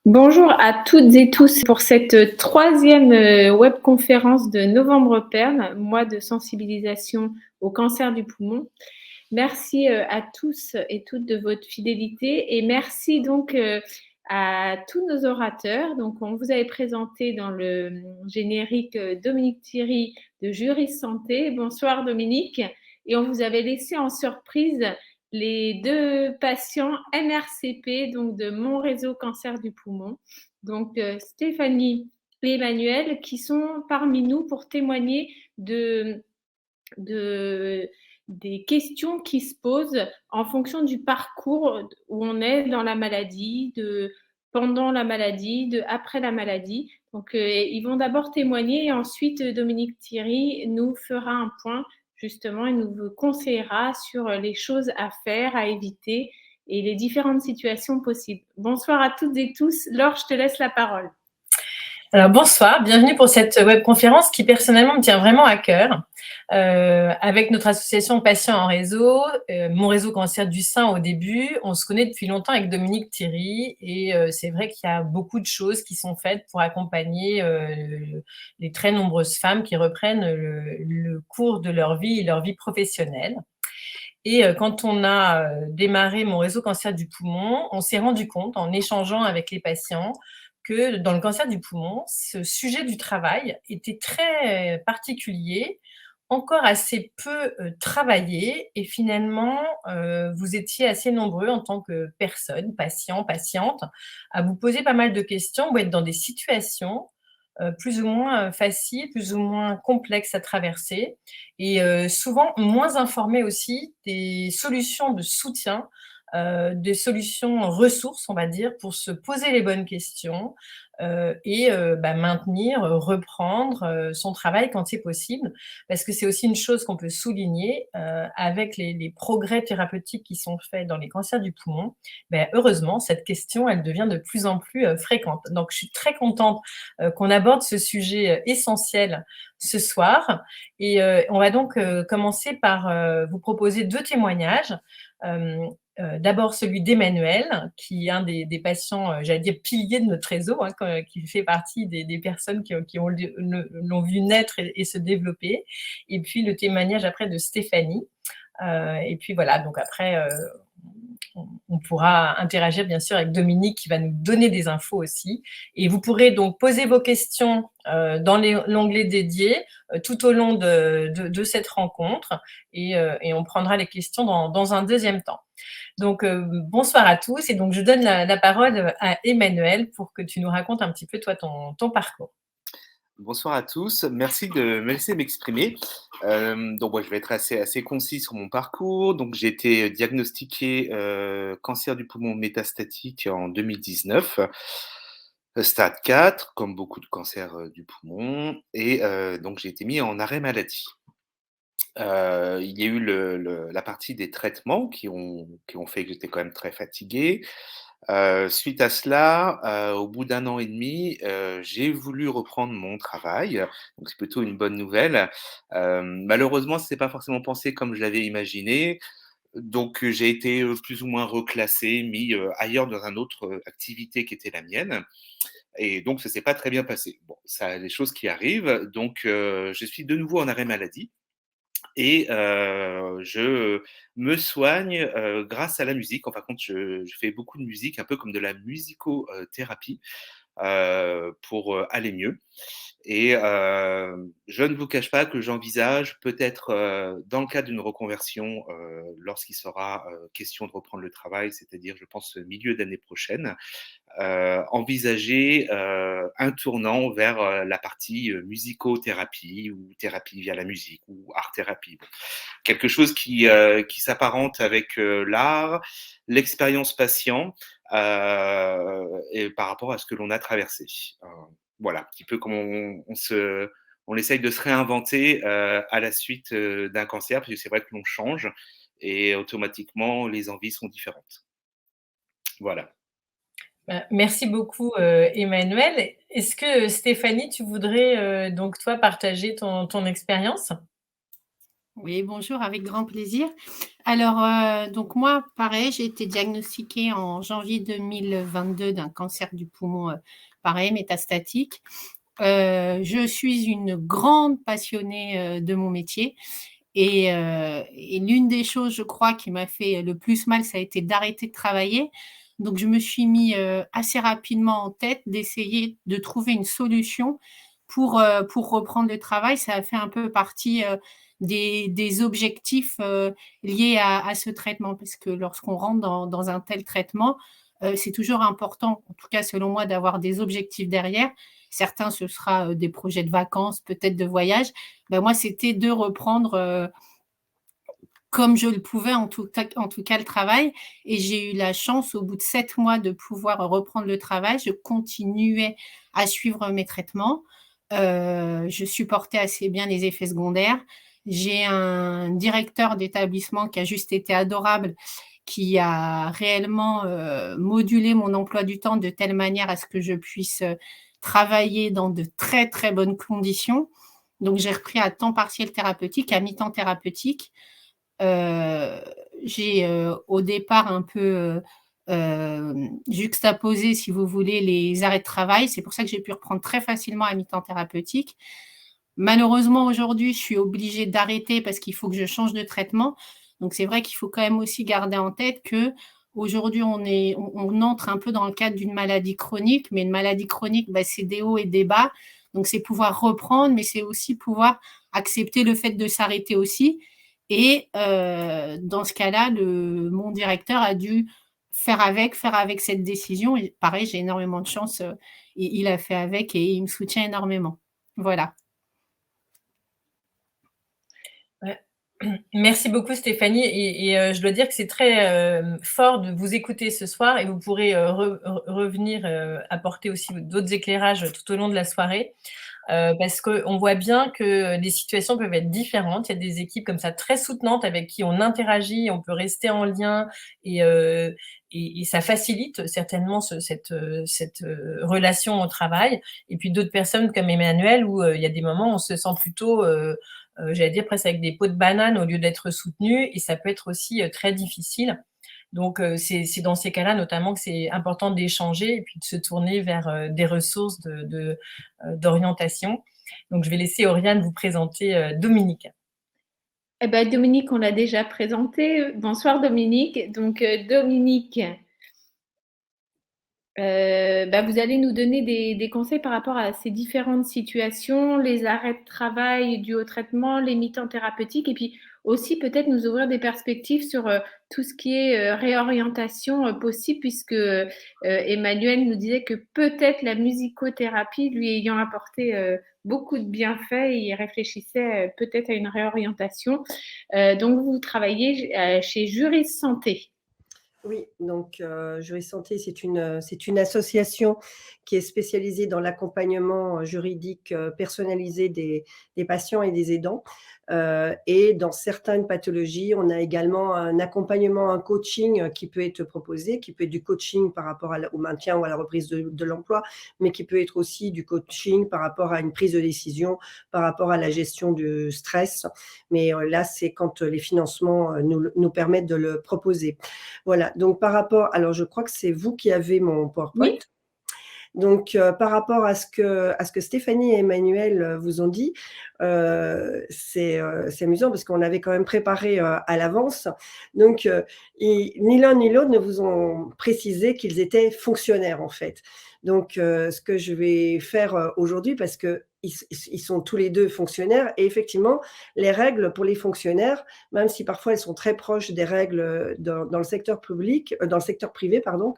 Bonjour à toutes et tous pour cette troisième webconférence de Novembre Perle, mois de sensibilisation au cancer du poumon. Merci à tous et toutes de votre fidélité et merci donc à tous nos orateurs. Donc, on vous avait présenté dans le générique Dominique Thierry de Juris Santé. Bonsoir Dominique. Et on vous avait laissé en surprise les deux patients MRCP, donc de mon réseau cancer du poumon, donc Stéphanie et Emmanuel, qui sont parmi nous pour témoigner des questions qui se posent en fonction du parcours où on est dans la maladie, pendant la maladie, après la maladie. Donc, ils vont d'abord témoigner et ensuite Dominique Thierry nous fera un point justement et nous conseillera sur les choses à faire, à éviter et les différentes situations possibles. Bonsoir à toutes et tous. Laure, je te laisse la parole. Alors bonsoir, bienvenue pour cette webconférence qui personnellement me tient vraiment à cœur. Avec notre association Patients en réseau, mon réseau cancer du sein au début, on se connaît depuis longtemps avec Dominique Thierry et c'est vrai qu'il y a beaucoup de choses qui sont faites pour accompagner les très nombreuses femmes qui reprennent le cours de leur vie et leur vie professionnelle. Et quand on a démarré mon réseau cancer du poumon, on s'est rendu compte en échangeant avec les patients que dans le cancer du poumon, ce sujet du travail était très particulier, encore assez peu travaillé et finalement, vous étiez assez nombreux en tant que personnes, patients, patientes, à vous poser pas mal de questions ou être dans des situations plus ou moins faciles, plus ou moins complexes à traverser et souvent moins informés aussi des solutions de soutien, des solutions ressources, on va dire, pour se poser les bonnes questions, maintenir, reprendre, son travail quand c'est possible. Parce que c'est aussi une chose qu'on peut souligner, avec les progrès thérapeutiques qui sont faits dans les cancers du poumon, heureusement, cette question, elle devient de plus en plus, fréquente. Donc je suis très contente, qu'on aborde ce sujet, essentiel ce soir et on va donc, commencer par, vous proposer 2 témoignages. Hem, D'abord celui d'Emmanuel, qui est un des patients, j'allais dire piliers de notre réseau, hein, qui fait partie des personnes qui l'ont vu naître et se développer. Et puis le témoignage après de Stéphanie. Et puis voilà, donc après, on pourra interagir bien sûr avec Dominique qui va nous donner des infos aussi. Et vous pourrez donc poser vos questions dans l'onglet dédié tout au long de cette rencontre et on prendra les questions dans un deuxième temps. Donc bonsoir à tous et donc je donne la parole à Emmanuel pour que tu nous racontes un petit peu toi ton parcours. Bonsoir à tous, merci de me laisser m'exprimer. Donc moi, je vais être assez concis sur mon parcours. Donc j'ai été diagnostiqué cancer du poumon métastatique en 2019, stade 4, comme beaucoup de cancers du poumon, et donc j'ai été mis en arrêt maladie. Il y a eu la partie des traitements qui ont fait que j'étais quand même très fatigué. Suite à cela, au bout d'1 an et demi, j'ai voulu reprendre mon travail, donc c'est plutôt une bonne nouvelle. Malheureusement, c'est pas forcément pensé comme je l'avais imaginé, donc j'ai été, plus ou moins reclassé, mis, ailleurs dans une autre, activité qui était la mienne, et donc ça s'est pas très bien passé. Bon, ça des choses qui arrivent, donc je suis de nouveau en arrêt maladie et je me soigne, grâce à la musique. En fin de compte, je fais beaucoup de musique, un peu comme de la musicothérapie, pour, aller mieux, et je ne vous cache pas que j'envisage peut-être, dans le cadre d'une reconversion, lorsqu'il sera, question de reprendre le travail, c'est-à-dire je pense milieu d'année prochaine, envisager, un tournant vers, la partie, musicothérapie ou thérapie via la musique ou art-thérapie. Bon, quelque chose qui s'apparente avec, l'art, l'expérience patient, et par rapport à ce que l'on a traversé. Voilà, un petit peu comme on essaye de se réinventer, à la suite, d'un cancer, parce que c'est vrai que l'on change et automatiquement les envies sont différentes. Voilà. Merci beaucoup, Emmanuel. Est-ce que Stéphanie, tu voudrais, donc toi partager ton expérience? Oui, bonjour, avec grand plaisir. Alors, donc moi, pareil, j'ai été diagnostiquée en janvier 2022 d'un cancer du poumon, pareil, métastatique. Je suis une grande passionnée de mon métier et l'une des choses, je crois, qui m'a fait le plus mal, ça a été d'arrêter de travailler. Donc, je me suis mis assez rapidement en tête d'essayer de trouver une solution pour reprendre le travail. Ça a fait un peu partie des objectifs liés à ce traitement, parce que lorsqu'on rentre dans un tel traitement, c'est toujours important, en tout cas selon moi, d'avoir des objectifs derrière. Certains, ce sera des projets de vacances, peut-être de voyage. Ben moi, c'était de reprendre comme je le pouvais, en tout cas le travail. Et j'ai eu la chance, au bout de 7 mois, de pouvoir reprendre le travail. Je continuais à suivre mes traitements. Je supportais assez bien les effets secondaires. J'ai un directeur d'établissement qui a juste été adorable, qui a réellement modulé mon emploi du temps de telle manière à ce que je puisse travailler dans de très, très bonnes conditions. Donc, j'ai repris à temps partiel thérapeutique, à mi-temps thérapeutique. J'ai au départ un peu juxtaposé, si vous voulez, les arrêts de travail. C'est pour ça que j'ai pu reprendre très facilement à mi-temps thérapeutique. Malheureusement, aujourd'hui, je suis obligée d'arrêter parce qu'il faut que je change de traitement. Donc, c'est vrai qu'il faut quand même aussi garder en tête que aujourd'hui, on entre un peu dans le cadre d'une maladie chronique, mais une maladie chronique, bah, c'est des hauts et des bas. Donc, c'est pouvoir reprendre, mais c'est aussi pouvoir accepter le fait de s'arrêter aussi. Et dans ce cas-là, mon directeur a dû faire avec cette décision. Et pareil, j'ai énormément de chance. Il a fait avec et il me soutient énormément. Voilà. Merci beaucoup Stéphanie et je dois dire que c'est très fort de vous écouter ce soir et vous pourrez revenir apporter aussi d'autres éclairages tout au long de la soirée. Parce qu'on voit bien que les situations peuvent être différentes. Il y a des équipes comme ça très soutenantes avec qui on interagit, on peut rester en lien et ça facilite certainement cette relation au travail. Et puis d'autres personnes comme Emmanuel où il y a des moments où on se sent plutôt, j'allais dire presque avec des peaux de banane au lieu d'être soutenu et ça peut être aussi très difficile. Donc, c'est dans ces cas-là notamment que c'est important d'échanger et puis de se tourner vers des ressources d'orientation. Donc, je vais laisser Oriane vous présenter Dominique. Eh ben, Dominique, on l'a déjà présenté. Bonsoir Dominique. Donc, Dominique, vous allez nous donner des conseils par rapport à ces différentes situations, les arrêts de travail dus au traitement, les mi-temps thérapeutiques, et puis aussi peut-être nous ouvrir des perspectives sur tout ce qui est réorientation possible, puisque Emmanuel nous disait que peut-être la musicothérapie lui ayant apporté beaucoup de bienfaits, il réfléchissait peut-être à une réorientation. Donc, vous travaillez chez Juris Santé. Oui, donc Juris Santé, c'est une association qui est spécialisée dans l'accompagnement juridique personnalisé des patients et des aidants. Et dans certaines pathologies, on a également un accompagnement, un coaching qui peut être proposé, qui peut être du coaching par rapport au maintien ou à la reprise de l'emploi, mais qui peut être aussi du coaching par rapport à une prise de décision, par rapport à la gestion du stress. Mais là, c'est quand les financements nous permettent de le proposer. Voilà, donc par rapport, alors je crois que c'est vous qui avez mon PowerPoint. Oui. Donc, par rapport à ce que Stéphanie et Emmanuel vous ont dit, c'est amusant parce qu'on avait quand même préparé à l'avance. Donc, ni l'un ni l'autre ne vous ont précisé qu'ils étaient fonctionnaires en fait. Donc, ce que je vais faire aujourd'hui, parce qu'ils sont tous les deux fonctionnaires, et effectivement, les règles pour les fonctionnaires, même si parfois elles sont très proches des règles dans le secteur public, dans le secteur privé, pardon,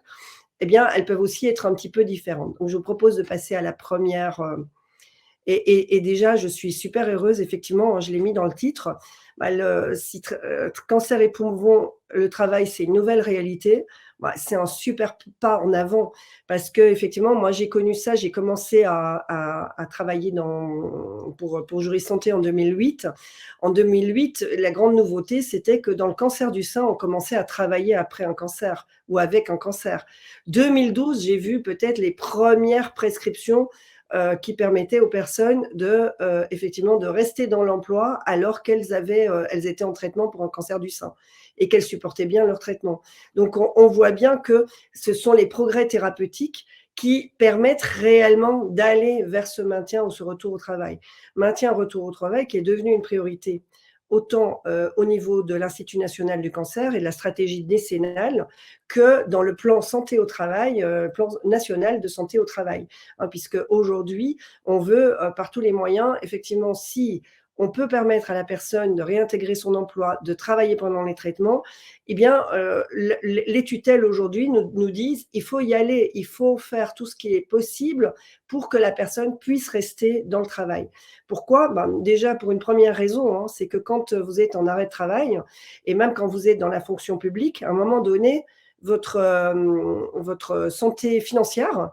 eh bien, elles peuvent aussi être un petit peu différentes. Donc, je vous propose de passer à la première. Et déjà, je suis super heureuse, effectivement, je l'ai mis dans le titre. Cancer et poumon, le travail, c'est une nouvelle réalité. C'est un super pas en avant parce que effectivement, moi, j'ai connu ça. J'ai commencé à travailler pour Juris Santé en 2008. En 2008, la grande nouveauté, c'était que dans le cancer du sein, on commençait à travailler après un cancer ou avec un cancer. 2012, j'ai vu peut-être les premières prescriptions qui permettait aux personnes effectivement de rester dans l'emploi alors elles étaient en traitement pour un cancer du sein et qu'elles supportaient bien leur traitement. Donc, on voit bien que ce sont les progrès thérapeutiques qui permettent réellement d'aller vers ce maintien ou ce retour au travail. Maintien, retour au travail qui est devenu une priorité autant au niveau de l'Institut national du cancer et de la stratégie décennale que dans le plan santé au travail, plan national de santé au travail. Hein, puisque aujourd'hui, on veut par tous les moyens, effectivement, si on peut permettre à la personne de réintégrer son emploi, de travailler pendant les traitements, eh bien, les tutelles aujourd'hui nous disent il faut y aller, il faut faire tout ce qui est possible pour que la personne puisse rester dans le travail. Pourquoi ? Déjà, pour une première raison, hein, c'est que quand vous êtes en arrêt de travail, et même quand vous êtes dans la fonction publique, à un moment donné, votre santé financière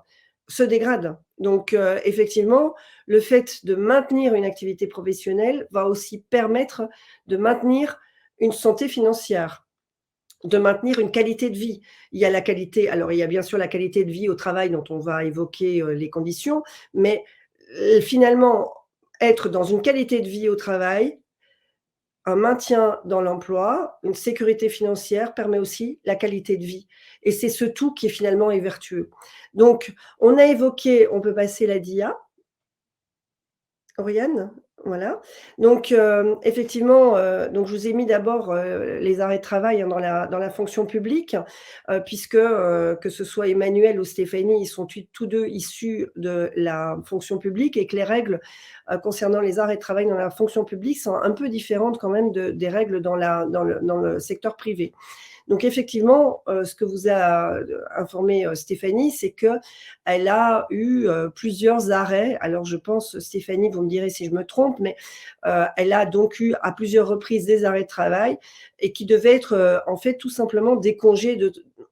se dégrade. Donc, effectivement, le fait de maintenir une activité professionnelle va aussi permettre de maintenir une santé financière, de maintenir une qualité de vie. Il y a la qualité, alors il y a bien sûr la qualité de vie au travail dont on va évoquer les conditions, mais finalement, être dans une qualité de vie au travail, un maintien dans l'emploi, une sécurité financière permet aussi la qualité de vie. Et c'est ce tout qui finalement est vertueux. Donc, on a évoqué, on peut passer la DIA. Oriane, voilà. Donc, effectivement, donc je vous ai mis d'abord les arrêts de travail, hein, dans la fonction publique, puisque que ce soit Emmanuel ou Stéphanie, ils sont tous deux issus de la fonction publique et que les règles concernant les arrêts de travail dans la fonction publique sont un peu différentes quand même des règles dans le secteur privé. Donc effectivement, ce que vous a informé Stéphanie, c'est qu'elle a eu plusieurs arrêts. Alors je pense, Stéphanie, vous me direz si je me trompe, mais elle a donc eu à plusieurs reprises des arrêts de travail et qui devaient être en fait tout simplement des congés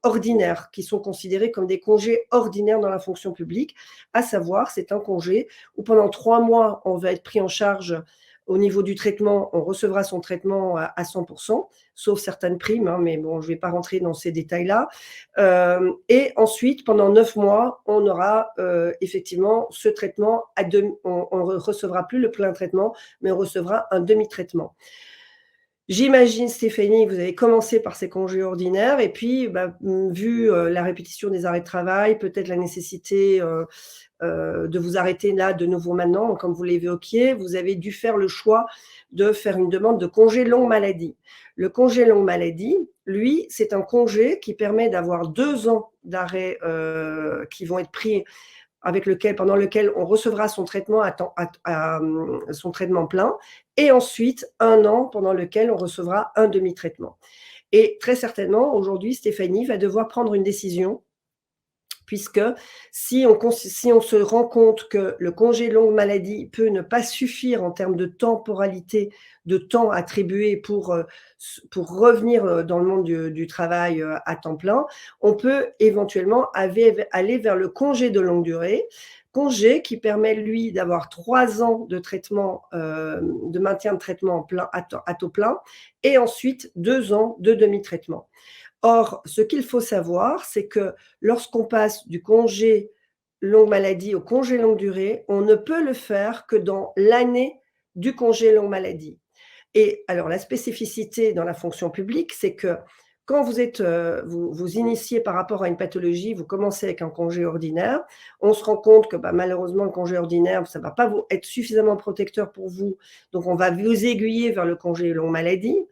ordinaires, qui sont considérés comme des congés ordinaires dans la fonction publique. À savoir, c'est un congé où pendant 3 mois, on va être pris en charge au niveau du traitement, on recevra son traitement à 100%, sauf certaines primes, hein, mais bon, je ne vais pas rentrer dans ces détails-là. Et ensuite, pendant 9 mois, on aura effectivement ce traitement, on ne recevra plus le plein traitement, mais on recevra un demi-traitement. J'imagine, Stéphanie, vous avez commencé par ces congés ordinaires et puis, vu la répétition des arrêts de travail, peut-être la nécessité de vous arrêter là de nouveau maintenant, comme vous l'évoquiez, vous avez dû faire le choix de faire une demande de congé longue maladie. Le congé longue maladie, lui, c'est un congé qui permet d'avoir 2 ans d'arrêt qui vont être pris pendant lequel on recevra son traitement son traitement plein, et ensuite 1 an pendant lequel on recevra un demi-traitement. Et très certainement, aujourd'hui, Stéphanie va devoir prendre une décision, puisque si on se rend compte que le congé longue maladie peut ne pas suffire en termes de temporalité, de temps attribué pour revenir dans le monde du travail à temps plein, on peut éventuellement aller vers le congé de longue durée, congé qui permet, lui, d'avoir 3 ans de traitement, de maintien de traitement à taux plein, et ensuite 2 ans de demi-traitement. Or, ce qu'il faut savoir, c'est que lorsqu'on passe du congé longue maladie au congé longue durée, on ne peut le faire que dans l'année du congé longue maladie. Et alors, la spécificité dans la fonction publique, c'est que quand vous initiez par rapport à une pathologie, vous commencez avec un congé ordinaire, on se rend compte que malheureusement, le congé ordinaire, ça ne va pas être suffisamment protecteur pour vous, donc on va vous aiguiller vers le congé longue maladie.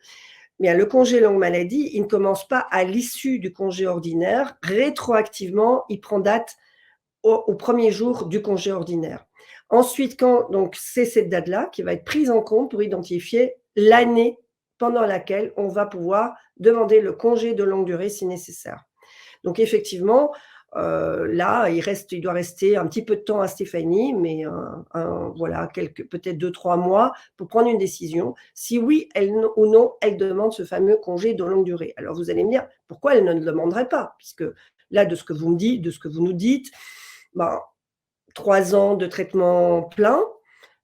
Bien, le congé longue maladie, il ne commence pas à l'issue du congé ordinaire. Rétroactivement, il prend date au premier jour du congé ordinaire. Ensuite, donc c'est cette date-là qui va être prise en compte pour identifier l'année pendant laquelle on va pouvoir demander le congé de longue durée si nécessaire. Donc effectivement, là, il doit rester un petit peu de temps à Stéphanie, mais voilà, peut-être 2-3 mois pour prendre une décision. Si oui ou non, elle demande ce fameux congé de longue durée. Alors vous allez me dire, pourquoi elle ne le demanderait pas? Puisque là, de ce que vous nous dites, 3 ans de traitement plein,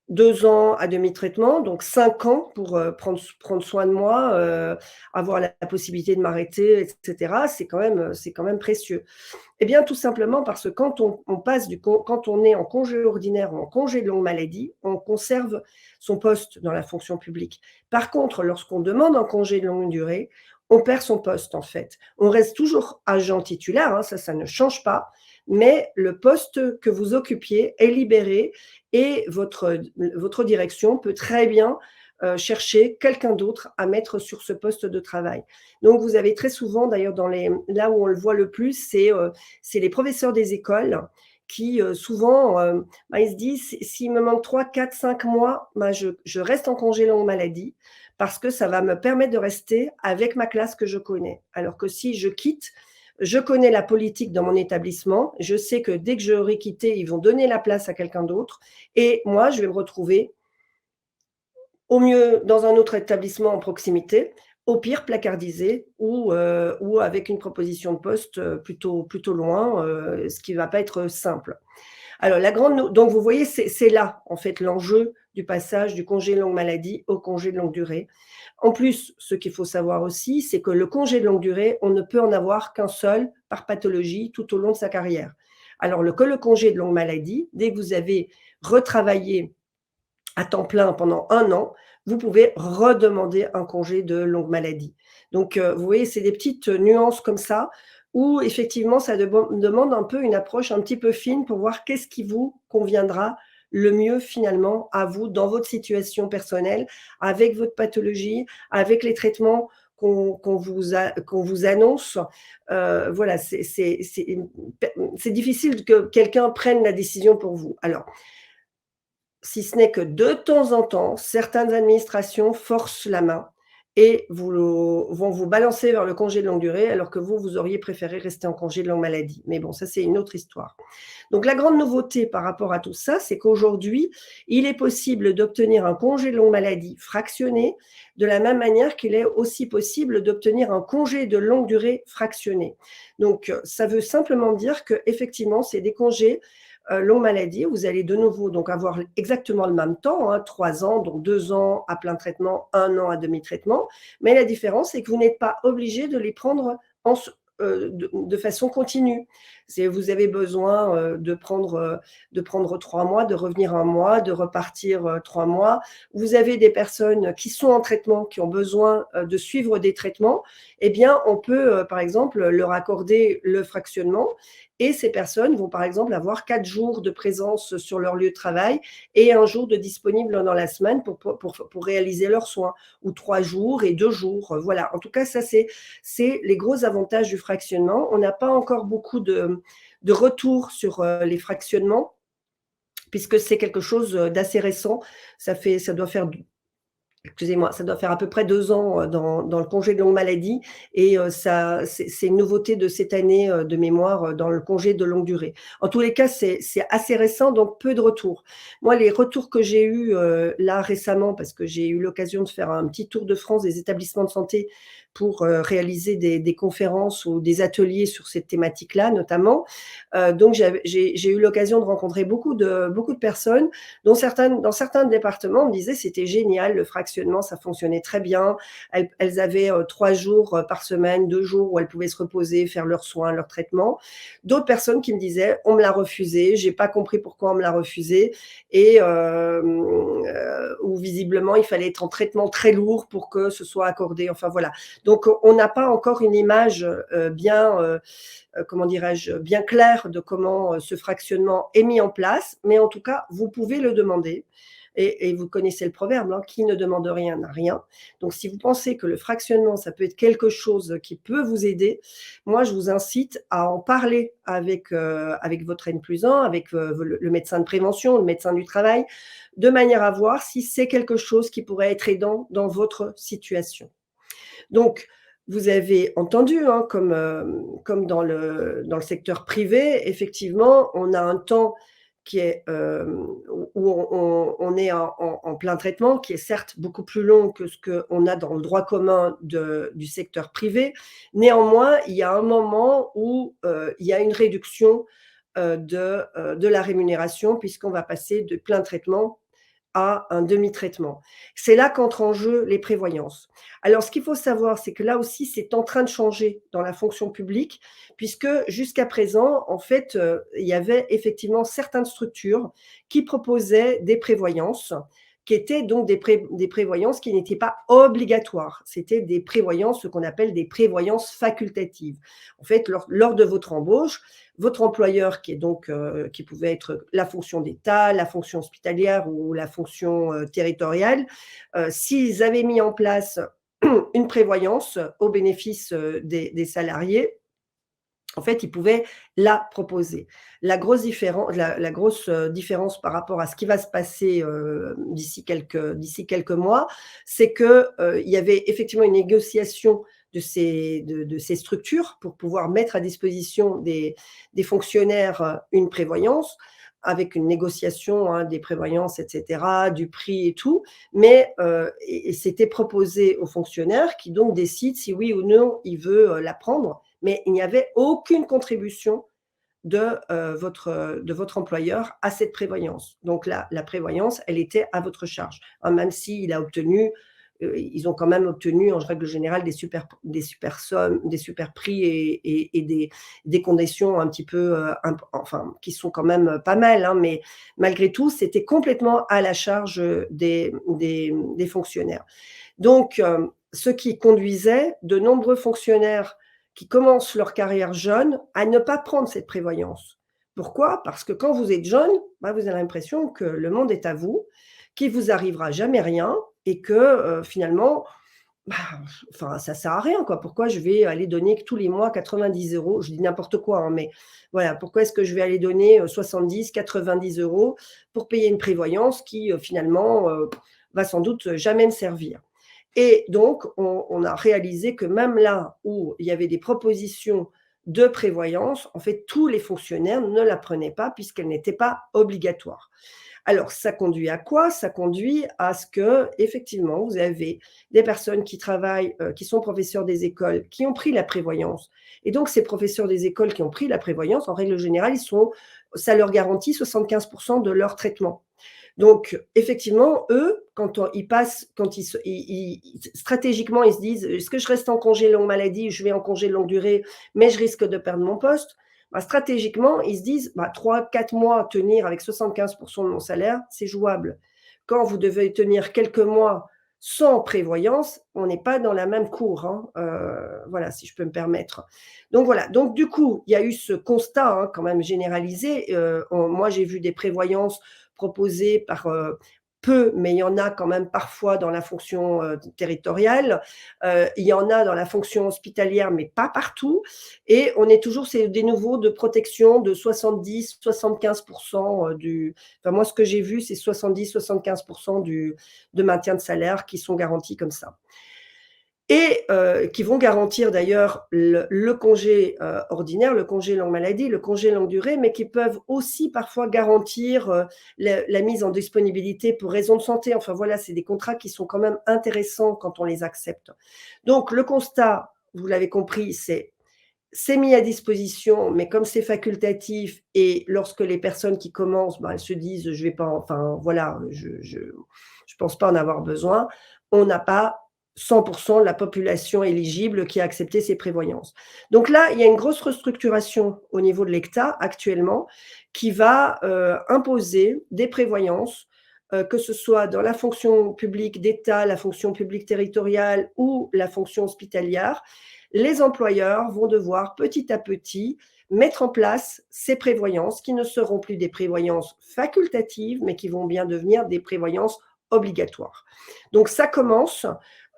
2 ans à demi-traitement, donc 5 ans pour prendre soin de moi, avoir la possibilité de m'arrêter, etc. C'est quand même précieux. Eh bien, tout simplement parce que quand quand on est en congé ordinaire ou en congé de longue maladie, on conserve son poste dans la fonction publique. Par contre, lorsqu'on demande un congé de longue durée, on perd son poste en fait. On reste toujours agent titulaire, hein, ça ne change pas, mais le poste que vous occupiez est libéré et votre direction peut très bien chercher quelqu'un d'autre à mettre sur ce poste de travail. Donc, vous avez très souvent, d'ailleurs, là où on le voit le plus, c'est les professeurs des écoles qui, souvent, ils se disent, s'il me manque 3, 4, 5 mois, je reste en congé longue maladie parce que ça va me permettre de rester avec ma classe que je connais. Alors que si je quitte, je connais la politique dans mon établissement, je sais que dès que j'aurai quitté, ils vont donner la place à quelqu'un d'autre et moi, je vais me retrouver au mieux dans un autre établissement en proximité, au pire placardisé ou avec une proposition de poste plutôt loin, ce qui ne va pas être simple. Alors, donc, vous voyez, c'est là, en fait, l'enjeu du passage du congé longue maladie au congé de longue durée. En plus, ce qu'il faut savoir aussi, c'est que le congé de longue durée, on ne peut en avoir qu'un seul par pathologie tout au long de sa carrière. Alors, le congé de longue maladie, dès que vous avez retravaillé à temps plein pendant 1 an, vous pouvez redemander un congé de longue maladie. Donc, vous voyez, c'est des petites nuances comme ça où effectivement, ça demande un peu une approche un petit peu fine pour voir qu'est-ce qui vous conviendra le mieux finalement à vous dans votre situation personnelle, avec votre pathologie, avec les traitements qu'on vous annonce. Voilà, c'est difficile que quelqu'un prenne la décision pour vous. Alors, si ce n'est que de temps en temps, certaines administrations forcent la main et vont vous balancer vers le congé de longue durée, alors que vous auriez préféré rester en congé de longue maladie. Mais bon, ça, c'est une autre histoire. Donc, la grande nouveauté par rapport à tout ça, c'est qu'aujourd'hui, il est possible d'obtenir un congé de longue maladie fractionné, de la même manière qu'il est aussi possible d'obtenir un congé de longue durée fractionné. Donc, ça veut simplement dire qu'effectivement, c'est des congés longue maladie, vous allez de nouveau donc avoir exactement le même temps, 3 ans, donc 2 ans à plein traitement, 1 an à demi-traitement. Mais la différence, c'est que vous n'êtes pas obligé de les prendre de façon continue. Vous avez besoin de prendre 3 mois, de revenir 1 mois, de repartir 3 mois. Vous avez des personnes qui sont en traitement, qui ont besoin de suivre des traitements. Eh bien, on peut, par exemple, leur accorder le fractionnement. Et ces personnes vont, par exemple, avoir 4 jours de présence sur leur lieu de travail et 1 jour de disponible dans la semaine pour réaliser leurs soins, ou 3 jours et 2 jours. Voilà. En tout cas, ça, c'est les gros avantages du fractionnement. On n'a pas encore beaucoup de retours sur les fractionnements, puisque c'est quelque chose d'assez récent. Ça doit faire à peu près 2 ans dans le congé de longue maladie et c'est une nouveauté de cette année de mémoire dans le congé de longue durée. En tous les cas, c'est assez récent, donc peu de retours. Moi, les retours que j'ai eus là récemment, parce que j'ai eu l'occasion de faire un petit tour de France des établissements de santé pour réaliser des conférences ou des ateliers sur cette thématique-là, notamment. Donc, j'ai eu l'occasion de rencontrer beaucoup de personnes, dans certains départements, on me disait c'était génial, le fractionnement, ça fonctionnait très bien. Elles avaient 3 jours par semaine, 2 jours où elles pouvaient se reposer, faire leurs soins, leurs traitements. D'autres personnes qui me disaient on me l'a refusé, j'ai pas compris pourquoi on me l'a refusé, et où visiblement il fallait être en traitement très lourd pour que ce soit accordé. Enfin voilà. Donc on n'a pas encore une image bien claire de comment ce fractionnement est mis en place, mais en tout cas, vous pouvez le demander. Et vous connaissez le proverbe, qui ne demande rien n'a rien. Donc, si vous pensez que le fractionnement, ça peut être quelque chose qui peut vous aider, moi, je vous incite à en parler avec votre N+1, avec le médecin de prévention, le médecin du travail, de manière à voir si c'est quelque chose qui pourrait être aidant dans votre situation. Donc, vous avez entendu, comme dans le secteur privé, effectivement, on a un temps qui est où on est en plein traitement, qui est certes beaucoup plus long que ce qu'on a dans le droit commun du secteur privé. Néanmoins, il y a un moment où il y a une réduction de la rémunération, puisqu'on va passer de plein traitement à un demi-traitement. C'est là qu'entrent en jeu les prévoyances. Alors, ce qu'il faut savoir, c'est que là aussi, c'est en train de changer dans la fonction publique, puisque jusqu'à présent, en fait, il y avait effectivement certaines structures qui proposaient des prévoyances, qui étaient donc des prévoyances qui n'étaient pas obligatoires. C'était des prévoyances, ce qu'on appelle des prévoyances facultatives. En fait, lors de votre embauche, votre employeur, qui est donc qui pouvait être la fonction d'État, la fonction hospitalière ou la fonction territoriale, s'ils avaient mis en place une prévoyance au bénéfice des salariés, en fait, ils pouvaient la proposer. La grosse différence par rapport à ce qui va se passer d'ici quelques mois, c'est qu'il y avait effectivement une négociation de ces structures pour pouvoir mettre à disposition des fonctionnaires une prévoyance, avec une négociation des prévoyances, etc., du prix et tout, mais c'était proposé aux fonctionnaires qui donc décident si oui ou non il veut la prendre, mais il n'y avait aucune contribution de votre employeur à cette prévoyance. Donc la prévoyance, elle était à votre charge. Même s'il a obtenu, ils ont quand même obtenu en règle générale des super sommes, des super prix et des conditions un petit peu, enfin, qui sont quand même pas mal, hein, mais malgré tout, c'était complètement à la charge des fonctionnaires. Donc, ce qui conduisait de nombreux fonctionnaires qui commencent leur carrière jeune à ne pas prendre cette prévoyance. Pourquoi? Parce que quand vous êtes jeune, vous avez l'impression que le monde est à vous, qu'il ne vous arrivera jamais rien et que finalement, enfin, ça ne sert à rien, quoi. Pourquoi je vais aller donner tous les mois 90 €? Je dis n'importe quoi, hein, mais voilà, pourquoi est-ce que je vais aller donner 70, 90 € pour payer une prévoyance qui finalement va sans doute jamais me servir? Et donc, on a réalisé que même là où il y avait des propositions de prévoyance, en fait, tous les fonctionnaires ne la prenaient pas puisqu'elle n'était pas obligatoire. Alors, ça conduit à quoi? Ça conduit à ce que, effectivement, vous avez des personnes qui travaillent, qui sont professeurs des écoles, qui ont pris la prévoyance. Et donc, ces professeurs des écoles qui ont pris la prévoyance, en règle générale, ça leur garantit 75% de leur traitement. Donc, effectivement, eux, quand ils passent, stratégiquement, ils se disent, est-ce que je reste en congé longue maladie, je vais en congé longue durée, mais je risque de perdre mon poste? Stratégiquement, ils se disent, 3-4 mois tenir avec 75% de mon salaire, c'est jouable. Quand vous devez tenir quelques mois sans prévoyance, on n'est pas dans la même cour, hein, voilà, si je peux me permettre. Donc voilà, donc du coup, il y a eu ce constat hein, quand même généralisé. Moi, j'ai vu des prévoyances proposées par peu, mais il y en a quand même parfois dans la fonction territoriale. Il y en a dans la fonction hospitalière, mais pas partout. Et on est toujours, c'est des niveaux de protection de 70-75% du… Enfin, moi, ce que j'ai vu, c'est 70-75% de maintien de salaire qui sont garantis comme ça. Et qui vont garantir d'ailleurs le congé ordinaire, le congé longue maladie, le congé longue durée, mais qui peuvent aussi parfois garantir la mise en disponibilité pour raison de santé. Enfin voilà, c'est des contrats qui sont quand même intéressants quand on les accepte. Donc le constat, vous l'avez compris, c'est mis à disposition, mais comme c'est facultatif et lorsque les personnes qui commencent, elles se disent je vais pas, enfin voilà, je pense pas en avoir besoin, on n'a pas 100% de la population éligible qui a accepté ces prévoyances. Donc là, il y a une grosse restructuration au niveau de l'État actuellement qui va imposer des prévoyances, que ce soit dans la fonction publique d'État, la fonction publique territoriale ou la fonction hospitalière. Les employeurs vont devoir petit à petit mettre en place ces prévoyances qui ne seront plus des prévoyances facultatives, mais qui vont bien devenir des prévoyances obligatoires. Donc ça commence.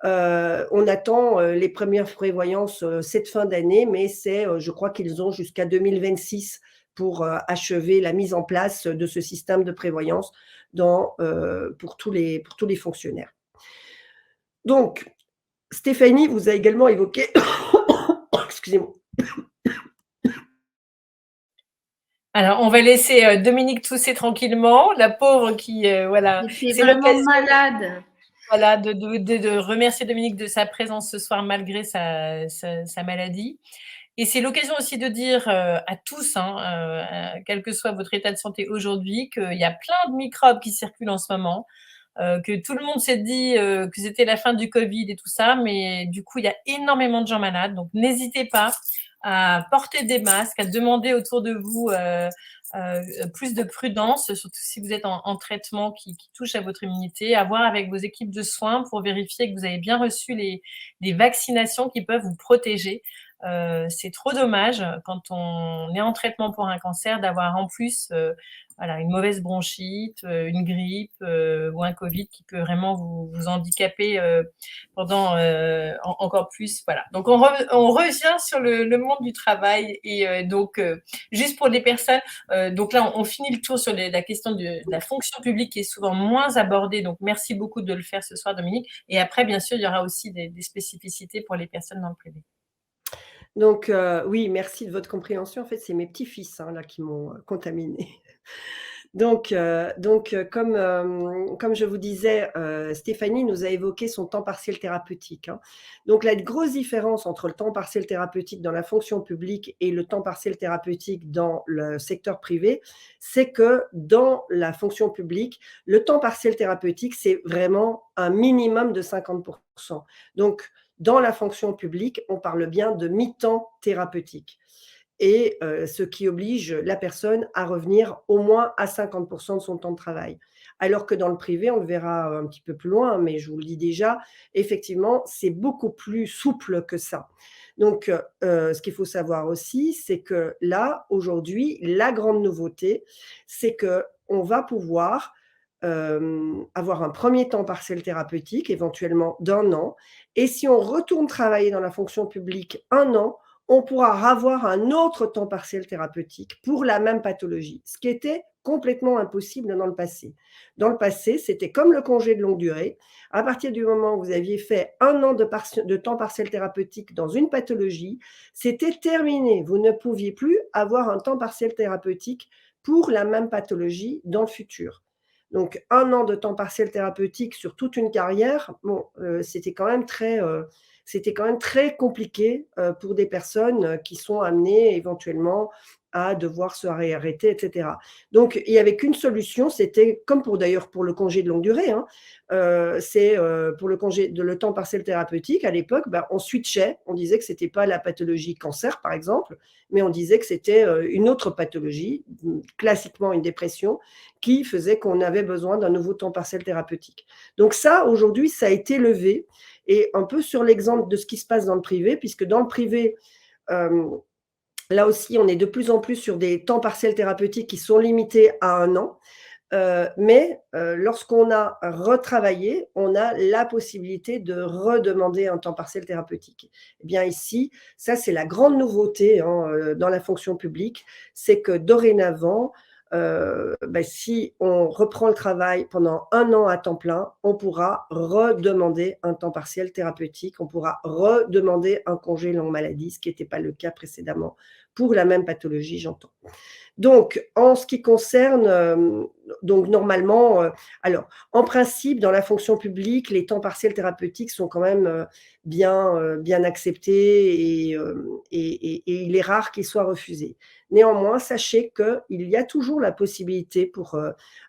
On attend les premières prévoyances cette fin d'année, mais je crois qu'ils ont jusqu'à 2026 pour achever la mise en place de ce système de prévoyance pour tous les fonctionnaires. Donc, Stéphanie vous a également évoqué… Excusez-moi. Alors, on va laisser Dominique tousser tranquillement, la pauvre qui, voilà. C'est vraiment malade. Voilà, de remercier Dominique de sa présence ce soir malgré sa maladie. Et c'est l'occasion aussi de dire à tous, quel que soit votre état de santé aujourd'hui, qu'il y a plein de microbes qui circulent en ce moment. que tout le monde s'est dit que c'était la fin du Covid et tout ça, mais du coup, il y a énormément de gens malades. Donc, n'hésitez pas à porter des masques, à demander autour de vous plus de prudence, surtout si vous êtes en traitement qui touche à votre immunité, à voir avec vos équipes de soins pour vérifier que vous avez bien reçu les vaccinations qui peuvent vous protéger. C'est trop dommage quand on est en traitement pour un cancer d'avoir en plus voilà, une mauvaise bronchite, une grippe ou un Covid qui peut vraiment vous handicaper pendant encore plus. Voilà. Donc, on revient sur le monde du travail et donc, juste pour les personnes, donc là, on finit le tour sur la question de la fonction publique qui est souvent moins abordée. Donc, merci beaucoup de le faire ce soir, Dominique. Et après, bien sûr, il y aura aussi des spécificités pour les personnes dans le privé. Donc, oui, merci de votre compréhension. En fait, c'est mes petits-fils, là, qui m'ont contaminée. Donc, comme je vous disais, Stéphanie nous a évoqué son temps partiel thérapeutique. Donc, la grosse différence entre le temps partiel thérapeutique dans la fonction publique et le temps partiel thérapeutique dans le secteur privé, c'est que dans la fonction publique, le temps partiel thérapeutique, c'est vraiment un minimum de 50%. Donc, dans la fonction publique, on parle bien de mi-temps thérapeutique. Et ce qui oblige la personne à revenir au moins à 50% de son temps de travail. Alors que dans le privé, on le verra un petit peu plus loin, mais je vous le dis déjà, effectivement, c'est beaucoup plus souple que ça. Donc, ce qu'il faut savoir aussi, c'est que là, aujourd'hui, la grande nouveauté, c'est qu'on va pouvoir avoir un premier temps partiel thérapeutique, éventuellement d'1 an. Et si on retourne travailler dans la fonction publique 1 an, on pourra avoir un autre temps partiel thérapeutique pour la même pathologie, ce qui était complètement impossible dans le passé. Dans le passé, c'était comme le congé de longue durée. À partir du moment où vous aviez fait 1 an de temps partiel thérapeutique dans une pathologie, c'était terminé. Vous ne pouviez plus avoir un temps partiel thérapeutique pour la même pathologie dans le futur. Donc, 1 an de temps partiel thérapeutique sur toute une carrière, bon, c'était quand même très compliqué pour des personnes qui sont amenées éventuellement à devoir se réarrêter, etc. Donc, il n'y avait qu'une solution, c'était comme d'ailleurs pour le congé de longue durée, c'est pour le temps partiel thérapeutique, à l'époque, on switchait, on disait que ce n'était pas la pathologie cancer, par exemple, mais on disait que c'était une autre pathologie, classiquement une dépression, qui faisait qu'on avait besoin d'un nouveau temps partiel thérapeutique. Donc ça, aujourd'hui, ça a été levé, et un peu sur l'exemple de ce qui se passe dans le privé, puisque dans le privé, là aussi, on est de plus en plus sur des temps partiels thérapeutiques qui sont limités à 1 an. Mais lorsqu'on a retravaillé, on a la possibilité de redemander un temps partiel thérapeutique. Eh bien ici, ça c'est la grande nouveauté dans la fonction publique, c'est que dorénavant, si on reprend le travail pendant 1 an à temps plein, on pourra redemander un temps partiel thérapeutique, on pourra redemander un congé longue maladie, ce qui n'était pas le cas précédemment pour la même pathologie, j'entends. Donc, en ce qui concerne, donc normalement, alors en principe, dans la fonction publique, les temps partiels thérapeutiques sont quand même bien acceptés et il est rare qu'ils soient refusés. Néanmoins, sachez qu'il y a toujours la possibilité pour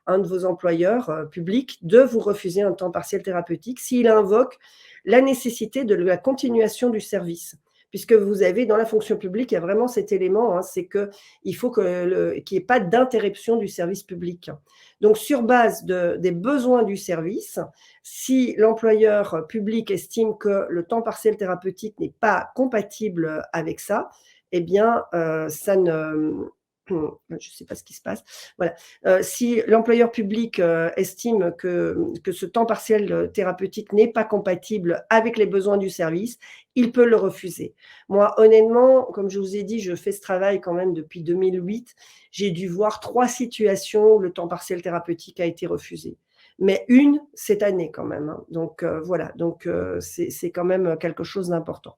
un de vos employeurs publics de vous refuser un temps partiel thérapeutique s'il invoque la nécessité de la continuation du service. Puisque vous avez, dans la fonction publique, il y a vraiment cet élément, c'est qu'il faut qu'il n'y ait pas d'interruption du service public. Donc, sur base des besoins du service, si l'employeur public estime que le temps partiel thérapeutique n'est pas compatible avec ça, eh bien, ça ne... Je ne sais pas ce qui se passe. Voilà. Si l'employeur public estime que ce temps partiel thérapeutique n'est pas compatible avec les besoins du service, il peut le refuser. Moi, honnêtement, comme je vous ai dit, je fais ce travail quand même depuis 2008. J'ai dû voir 3 situations où le temps partiel thérapeutique a été refusé. Mais une cette année quand même. Donc, voilà. Donc, c'est quand même quelque chose d'important.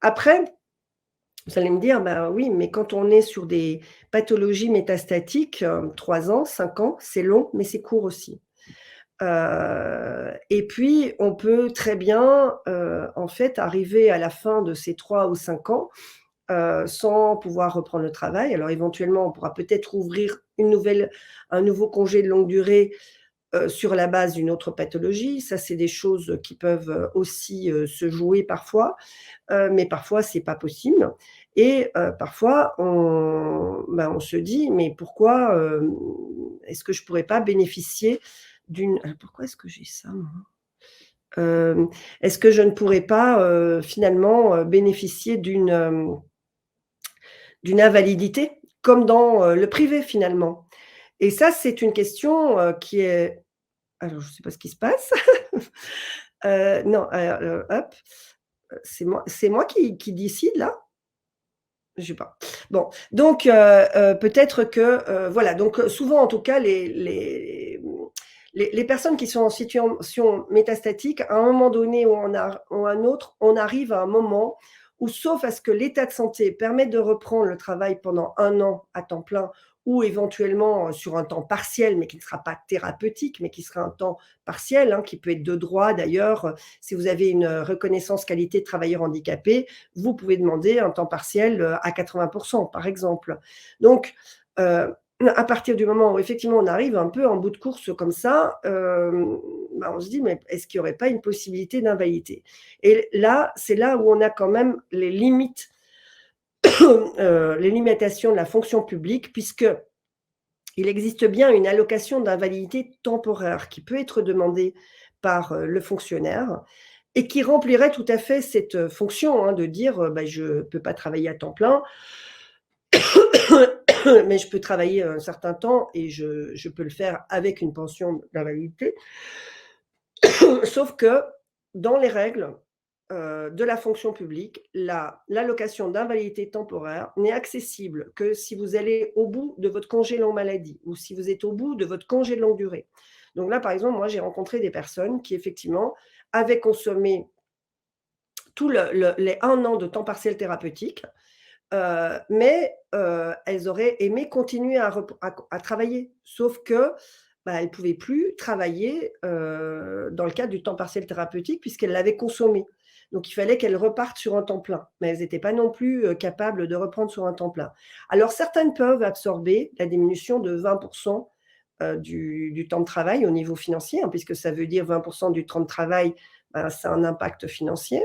Après, vous allez me dire, oui, mais quand on est sur des pathologies métastatiques, 3 ans, 5 ans, c'est long, mais c'est court aussi. Et puis, on peut très bien, en fait, arriver à la fin de ces 3 ou 5 ans sans pouvoir reprendre le travail. Alors, éventuellement, on pourra peut-être ouvrir un nouveau congé de longue durée sur la base d'une autre pathologie. Ça, c'est des choses qui peuvent aussi se jouer parfois, mais parfois, ce n'est pas possible. Et parfois, on se dit, mais pourquoi est-ce que je ne pourrais pas bénéficier d'une… Pourquoi est-ce que j'ai ça, moi ? Est-ce que je ne pourrais pas finalement bénéficier d'une invalidité, comme dans le privé finalement? Et ça, c'est une question qui est… Alors, je ne sais pas ce qui se passe. Non, hop, c'est moi qui décide là? Je ne sais pas. Bon, donc peut-être que… voilà, donc souvent en tout cas, les personnes qui sont en situation métastatique, à un moment donné ou un autre, on arrive à un moment où, sauf à ce que l'état de santé permette de reprendre le travail pendant 1 an à temps plein, ou éventuellement sur un temps partiel, mais qui ne sera pas thérapeutique, mais qui sera un temps partiel, qui peut être de droit d'ailleurs. Si vous avez une reconnaissance qualité de travailleur handicapé, vous pouvez demander un temps partiel à 80%, par exemple. Donc, à partir du moment où effectivement on arrive un peu en bout de course comme ça, on se dit, mais est-ce qu'il n'y aurait pas une possibilité d'invalidité? Et là, c'est là où on a quand même les limites, les limitations de la fonction publique, puisque il existe bien une allocation d'invalidité temporaire qui peut être demandée par le fonctionnaire et qui remplirait tout à fait cette fonction de dire je ne peux pas travailler à temps plein, mais je peux travailler un certain temps et je peux le faire avec une pension d'invalidité. Sauf que dans les règles de la fonction publique, l'allocation d'invalidité temporaire n'est accessible que si vous allez au bout de votre congé longue maladie ou si vous êtes au bout de votre congé de longue durée. Donc là, par exemple, moi, j'ai rencontré des personnes qui, effectivement, avaient consommé tous les 1 an de temps partiel thérapeutique, mais elles auraient aimé continuer à travailler, sauf que elles ne pouvaient plus travailler dans le cadre du temps partiel thérapeutique puisqu'elles l'avaient consommé. Donc, il fallait qu'elles repartent sur un temps plein, mais elles n'étaient pas non plus capables de reprendre sur un temps plein. Alors, certaines peuvent absorber la diminution de 20% du temps de travail au niveau financier, puisque ça veut dire 20% du temps de travail, c'est un impact financier.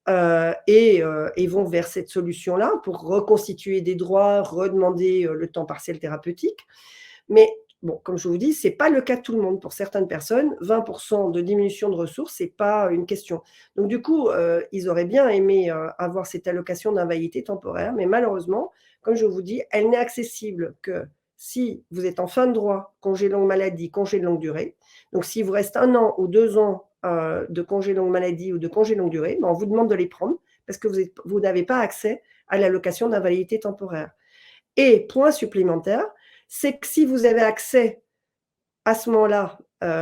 Et vont vers cette solution-là pour reconstituer des droits, redemander le temps partiel thérapeutique. Mais bon, comme je vous dis, ce n'est pas le cas de tout le monde. Pour certaines personnes, 20% de diminution de ressources, ce n'est pas une question. Donc du coup, ils auraient bien aimé avoir cette allocation d'invalidité temporaire, mais malheureusement, comme je vous dis, elle n'est accessible que si vous êtes en fin de droit, congé longue maladie, congé de longue durée. Donc s'il vous reste 1 an ou 2 ans de congé longue maladie ou de congé longue durée, on vous demande de les prendre parce que vous n'avez pas accès à l'allocation d'invalidité temporaire. Et point supplémentaire, c'est que si vous avez accès à ce moment-là,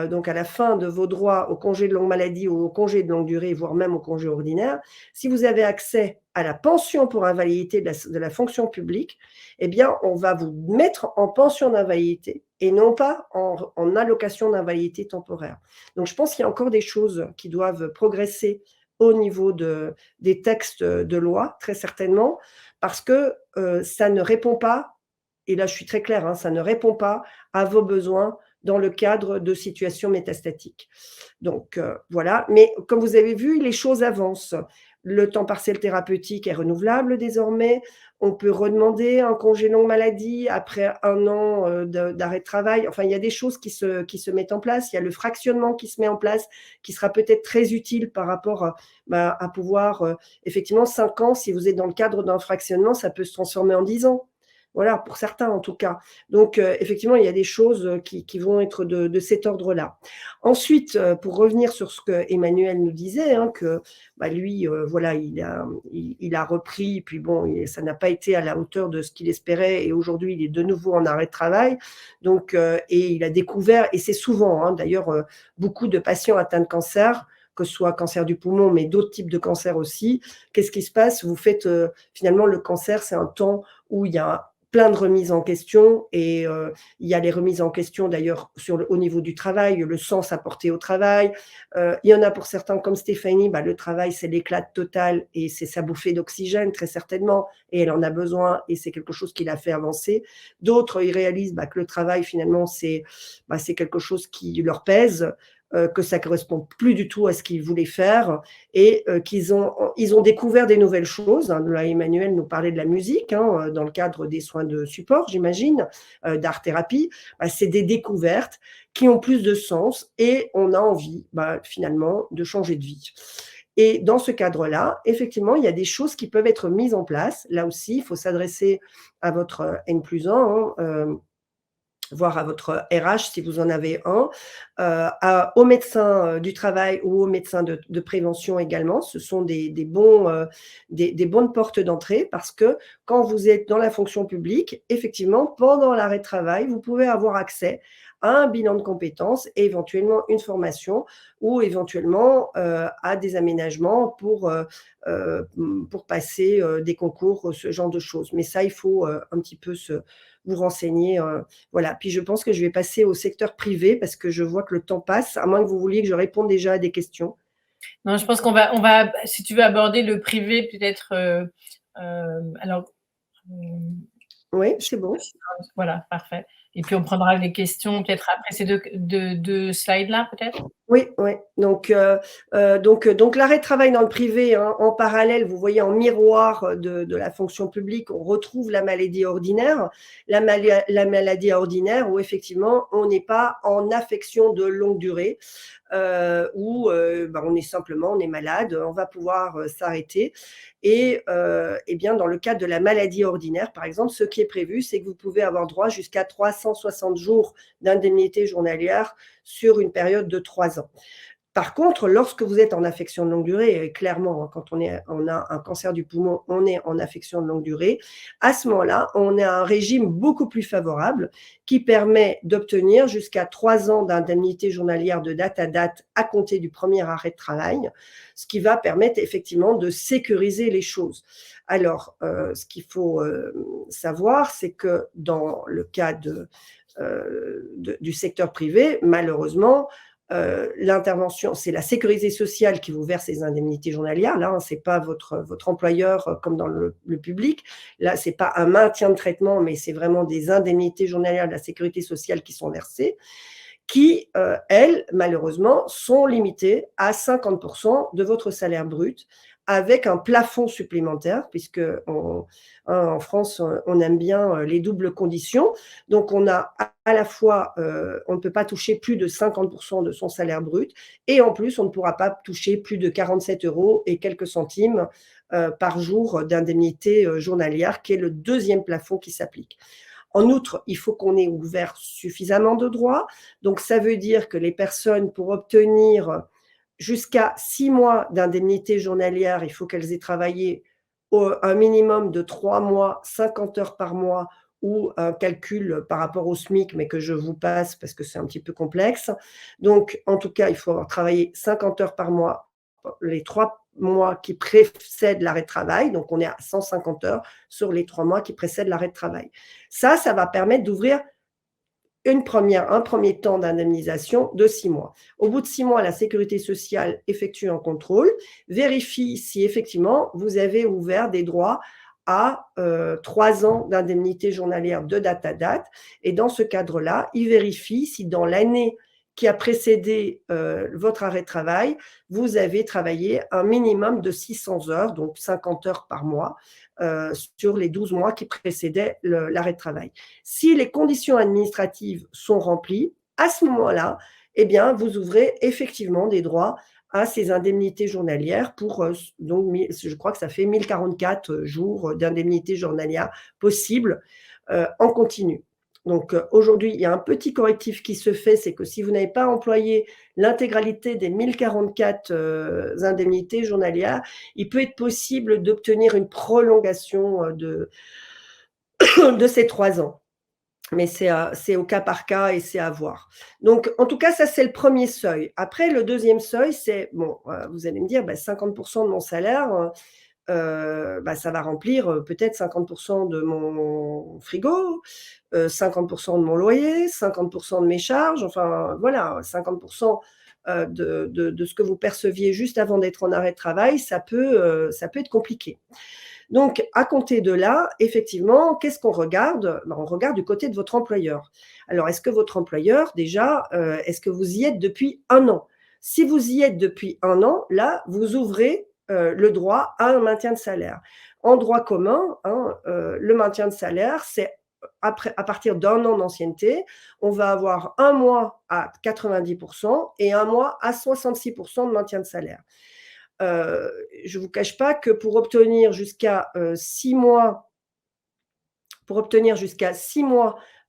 donc à la fin de vos droits au congé de longue maladie ou au congé de longue durée, voire même au congé ordinaire, si vous avez accès à la pension pour invalidité de la fonction publique, eh bien, on va vous mettre en pension d'invalidité et non pas en allocation d'invalidité temporaire. Donc, je pense qu'il y a encore des choses qui doivent progresser au niveau des textes de loi, très certainement, parce que ça ne répond pas, et là je suis très claire, ça ne répond pas à vos besoins dans le cadre de situations métastatiques. Donc voilà, mais comme vous avez vu, les choses avancent. Le temps partiel thérapeutique est renouvelable désormais. On peut redemander un congé longue maladie après 1 an d'arrêt de travail. Enfin, il y a des choses qui se mettent en place. Il y a le fractionnement qui se met en place, qui sera peut-être très utile par rapport à pouvoir, effectivement, 5 ans, si vous êtes dans le cadre d'un fractionnement, ça peut se transformer en 10 ans. Voilà, pour certains en tout cas. Donc, effectivement, il y a des choses qui vont être de cet ordre-là. Ensuite, pour revenir sur ce que Emmanuel nous disait, que lui, voilà, il a repris, puis bon, ça n'a pas été à la hauteur de ce qu'il espérait, et aujourd'hui, il est de nouveau en arrêt de travail. Donc, et il a découvert, et c'est souvent, d'ailleurs, beaucoup de patients atteints de cancer, que ce soit cancer du poumon, mais d'autres types de cancers aussi. Qu'est-ce qui se passe? Vous faites, finalement, le cancer, c'est un temps où il y a plein de remises en question et il y a les remises en question d'ailleurs au niveau du travail, le sens apporté au travail. Il y en a pour certains comme Stéphanie, le travail c'est l'éclat total et c'est sa bouffée d'oxygène très certainement et elle en a besoin et c'est quelque chose qui la fait avancer. D'autres, ils réalisent que le travail finalement c'est quelque chose qui leur pèse, que ça correspond plus du tout à ce qu'ils voulaient faire et qu'ils ont découvert des nouvelles choses. Là, Emmanuel nous parlait de la musique dans le cadre des soins de support, j'imagine, d'art-thérapie. C'est des découvertes qui ont plus de sens et on a envie finalement de changer de vie. Et dans ce cadre-là, effectivement, il y a des choses qui peuvent être mises en place. Là aussi, il faut s'adresser à votre N+1, voire à votre RH si vous en avez un, au médecin du travail ou au médecin de prévention également. Ce sont des bonnes portes d'entrée parce que quand vous êtes dans la fonction publique, effectivement, pendant l'arrêt de travail, vous pouvez avoir accès à un bilan de compétences et éventuellement une formation ou éventuellement à des aménagements pour passer des concours, ce genre de choses. Mais ça, il faut un petit peu vous renseigner. Voilà. Puis je pense que je vais passer au secteur privé parce que je vois que le temps passe, à moins que vous vouliez que je réponde déjà à des questions. Non, je pense qu'on va, si tu veux aborder le privé, peut-être. Oui, c'est bon. Voilà, parfait. Et puis on prendra les questions peut-être après ces deux slides-là, peut-être. Oui. Donc l'arrêt de travail dans le privé, en parallèle, vous voyez en miroir de la fonction publique, on retrouve la maladie ordinaire. La maladie ordinaire où effectivement, on n'est pas en affection de longue durée, où on est malade, on va pouvoir s'arrêter. Et bien, dans le cadre de la maladie ordinaire, par exemple, ce qui est prévu, c'est que vous pouvez avoir droit jusqu'à 360 jours d'indemnité journalière sur une période de 3 ans. Par contre, lorsque vous êtes en affection de longue durée, et clairement, quand on a un cancer du poumon, on est en affection de longue durée, à ce moment-là, on a un régime beaucoup plus favorable qui permet d'obtenir jusqu'à 3 ans d'indemnité journalière de date à date à compter du premier arrêt de travail, ce qui va permettre effectivement de sécuriser les choses. Alors, ce qu'il faut savoir, c'est que dans le cas du secteur privé, malheureusement, l'intervention, c'est la sécurité sociale qui vous verse les indemnités journalières. Là, c'est pas votre employeur comme dans le public. Là, c'est pas un maintien de traitement, mais c'est vraiment des indemnités journalières de la sécurité sociale qui sont versées, qui, elles, malheureusement, sont limitées à 50% de votre salaire brut, avec un plafond supplémentaire, puisque en France, on aime bien les doubles conditions. Donc, on a à la fois, on ne peut pas toucher plus de 50% de son salaire brut, et en plus, on ne pourra pas toucher plus de 47 € et quelques centimes par jour d'indemnité journalière, qui est le deuxième plafond qui s'applique. En outre, il faut qu'on ait ouvert suffisamment de droits. Donc, ça veut dire que les personnes, pour obtenir jusqu'à 6 mois d'indemnité journalière, il faut qu'elles aient travaillé un minimum de 3 mois, 50 heures par mois, ou un calcul par rapport au SMIC, mais que je vous passe parce que c'est un petit peu complexe. Donc, en tout cas, il faut avoir travaillé 50 heures par mois les 3 mois qui précèdent l'arrêt de travail. Donc, on est à 150 heures sur les 3 mois qui précèdent l'arrêt de travail. Ça va permettre d'ouvrir un premier temps d'indemnisation de 6 mois. Au bout de 6 mois, la sécurité sociale effectue un contrôle, vérifie si effectivement vous avez ouvert des droits à 3 ans d'indemnité journalière de date à date. Et dans ce cadre-là, il vérifie si dans l'année qui a précédé votre arrêt de travail, vous avez travaillé un minimum de 600 heures, donc 50 heures par mois, sur les 12 mois qui précédaient l'arrêt de travail. Si les conditions administratives sont remplies, à ce moment-là, eh bien, vous ouvrez effectivement des droits à ces indemnités journalières pour, donc, je crois que ça fait 1044 jours d'indemnité journalière possible en continu. Donc, aujourd'hui, il y a un petit correctif qui se fait, c'est que si vous n'avez pas employé l'intégralité des 1044 indemnités journalières, il peut être possible d'obtenir une prolongation de ces 3 ans. Mais c'est au cas par cas et c'est à voir. Donc, en tout cas, ça, c'est le premier seuil. Après, le deuxième seuil, c'est, bon, vous allez me dire, 50% de mon salaire, ça va remplir peut-être 50% de mon frigo, 50% de mon loyer, 50% de mes charges, enfin voilà, 50% de ce que vous perceviez juste avant d'être en arrêt de travail, ça peut être compliqué. Donc, à compter de là, effectivement, qu'est-ce qu'on regarde? On regarde du côté de votre employeur. Alors, est-ce que votre employeur, déjà, est-ce que vous y êtes depuis 1 an? Si vous y êtes depuis 1 an, là, vous ouvrez le droit à un maintien de salaire. En droit commun, le maintien de salaire, c'est à partir d'1 an d'ancienneté, on va avoir 1 mois à 90% et 1 mois à 66% de maintien de salaire. Je ne vous cache pas que pour obtenir jusqu'à 6 mois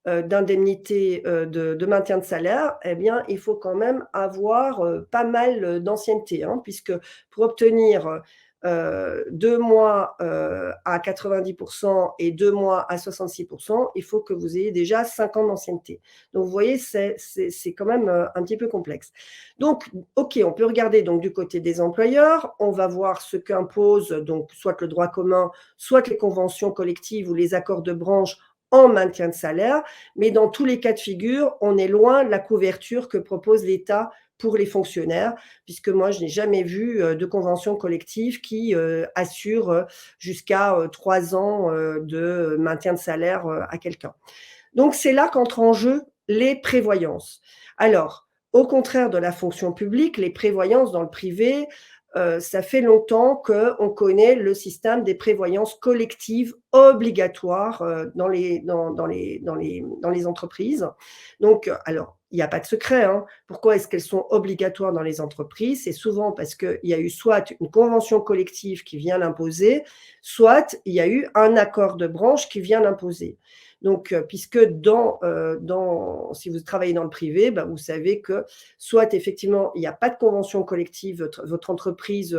d'indemnité de maintien de salaire, eh bien, il faut quand même avoir pas mal d'ancienneté, puisque pour obtenir 2 mois à 90% et 2 mois à 66%, il faut que vous ayez déjà 5 ans d'ancienneté. Donc, vous voyez, c'est quand même un petit peu complexe. Donc, OK, on peut regarder donc du côté des employeurs. On va voir ce qu'impose donc soit le droit commun, soit les conventions collectives ou les accords de branche en maintien de salaire. Mais dans tous les cas de figure, on est loin de la couverture que propose l'État pour les fonctionnaires, puisque moi, je n'ai jamais vu de convention collective qui assure jusqu'à 3 ans de maintien de salaire à quelqu'un. Donc, c'est là qu'entrent en jeu les prévoyances. Alors, au contraire de la fonction publique, les prévoyances dans le privé, ça fait longtemps qu'on connaît le système des prévoyances collectives obligatoires dans les entreprises. Donc, alors, il n'y a pas de secret. Pourquoi est-ce qu'elles sont obligatoires dans les entreprises? C'est souvent parce qu'il y a eu soit une convention collective qui vient l'imposer, soit il y a eu un accord de branche qui vient l'imposer. Donc, puisque si vous travaillez dans le privé, vous savez que soit effectivement, il n'y a pas de convention collective, votre entreprise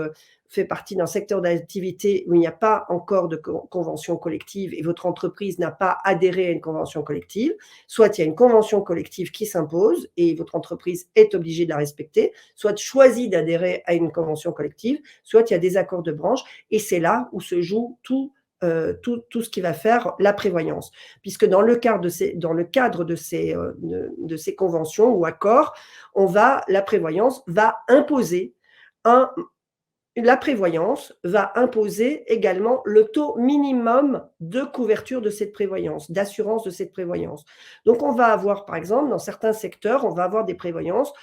fait partie d'un secteur d'activité où il n'y a pas encore de convention collective et votre entreprise n'a pas adhéré à une convention collective, soit il y a une convention collective qui s'impose et votre entreprise est obligée de la respecter, soit choisit d'adhérer à une convention collective, soit il y a des accords de branche et c'est là où se joue tout ce qui va faire la prévoyance. Puisque dans le cadre de ces conventions ou accords, la prévoyance va imposer également le taux minimum de couverture de cette prévoyance, d'assurance de cette prévoyance. Donc, on va avoir, par exemple, dans certains secteurs, on va avoir des prévoyances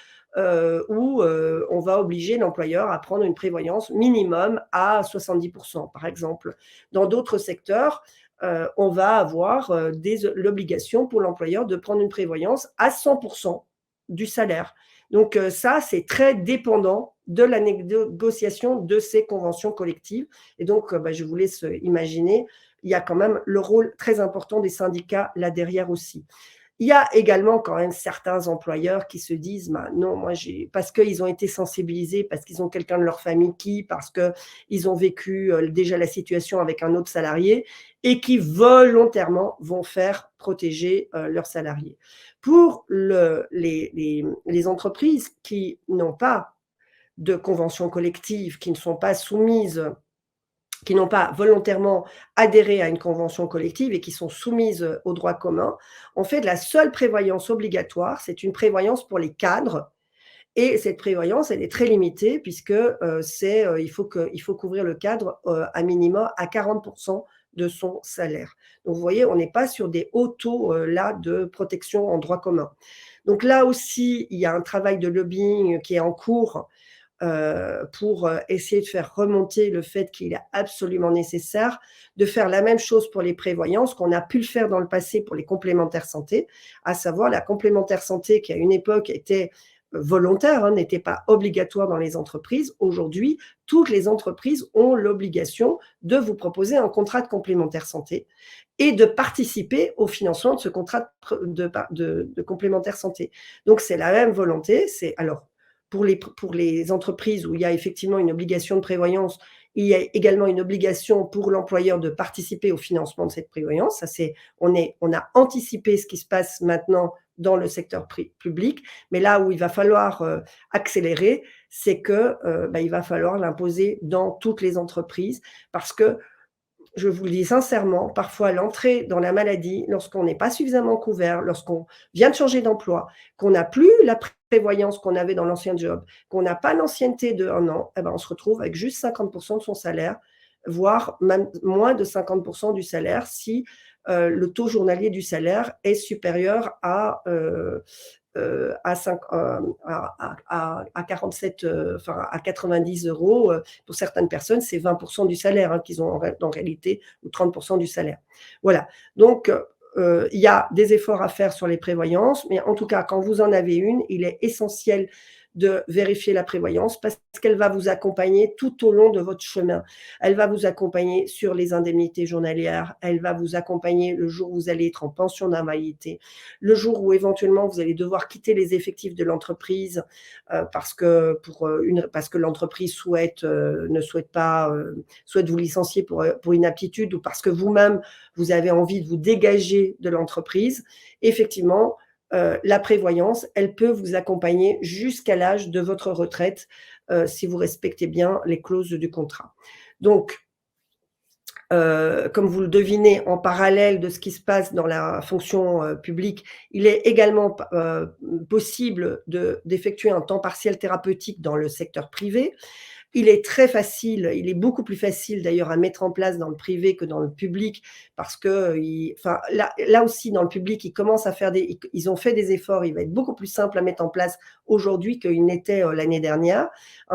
où on va obliger l'employeur à prendre une prévoyance minimum à 70%, par exemple. Dans d'autres secteurs, on va avoir l'obligation pour l'employeur de prendre une prévoyance à 100% du salaire. Donc ça, c'est très dépendant de la négociation de ces conventions collectives. Et donc, je vous laisse imaginer, il y a quand même le rôle très important des syndicats là derrière aussi. Il y a également quand même certains employeurs qui se disent non, parce qu'ils ont été sensibilisés, parce qu'ils ont quelqu'un de leur famille parce qu'ils ont vécu déjà la situation avec un autre salarié et qui volontairement vont faire protéger leurs salariés. Pour les entreprises qui n'ont pas de convention collective, qui ne sont pas soumises, qui n'ont pas volontairement adhéré à une convention collective et qui sont soumises au droit commun, en fait, la seule prévoyance obligatoire, c'est une prévoyance pour les cadres. Et cette prévoyance, elle est très limitée puisque il faut couvrir le cadre à minima à 40% de son salaire. Donc, vous voyez, on n'est pas sur des hauts taux là de protection en droit commun. Donc là aussi, il y a un travail de lobbying qui est en cours pour essayer de faire remonter le fait qu'il est absolument nécessaire de faire la même chose pour les prévoyances qu'on a pu le faire dans le passé pour les complémentaires santé, à savoir la complémentaire santé qui à une époque était volontaire, n'était pas obligatoire dans les entreprises. Aujourd'hui, toutes les entreprises ont l'obligation de vous proposer un contrat de complémentaire santé et de participer au financement de ce contrat de complémentaire santé. Donc, c'est la même volonté. Alors, pour les entreprises où il y a effectivement une obligation de prévoyance, il y a également une obligation pour l'employeur de participer au financement de cette prévoyance. On a anticipé ce qui se passe maintenant dans le secteur public. Mais là où il va falloir accélérer, c'est que il va falloir l'imposer dans toutes les entreprises parce que, je vous le dis sincèrement, parfois l'entrée dans la maladie, lorsqu'on n'est pas suffisamment couvert, lorsqu'on vient de changer d'emploi, qu'on n'a plus la prévoyance qu'on avait dans l'ancien job, qu'on n'a pas l'ancienneté de 1 an, on se retrouve avec juste 50% de son salaire, voire même moins de 50% du salaire si le taux journalier du salaire est supérieur à 47, à 90 euros. Pour certaines personnes, c'est 20% du salaire qu'ils ont en réalité, ou 30% du salaire. Voilà. Donc, il y a des efforts à faire sur les prévoyances, mais en tout cas, quand vous en avez une, il est essentiel de vérifier la prévoyance parce qu'elle va vous accompagner tout au long de votre chemin. Elle va vous accompagner sur les indemnités journalières, elle va vous accompagner le jour où vous allez être en pension d'invalidité, le jour où éventuellement vous allez devoir quitter les effectifs de l'entreprise parce que l'entreprise souhaite vous licencier pour inaptitude ou parce que vous-même, vous avez envie de vous dégager de l'entreprise. Effectivement, la prévoyance, elle peut vous accompagner jusqu'à l'âge de votre retraite si vous respectez bien les clauses du contrat. Donc, comme vous le devinez, en parallèle de ce qui se passe dans la fonction publique, il est également possible d'effectuer un temps partiel thérapeutique dans le secteur privé. Il est très facile, il est beaucoup plus facile d'ailleurs à mettre en place dans le privé que dans le public parce que là aussi dans le public, ils ont fait des efforts, il va être beaucoup plus simple à mettre en place aujourd'hui qu'il n'était l'année dernière,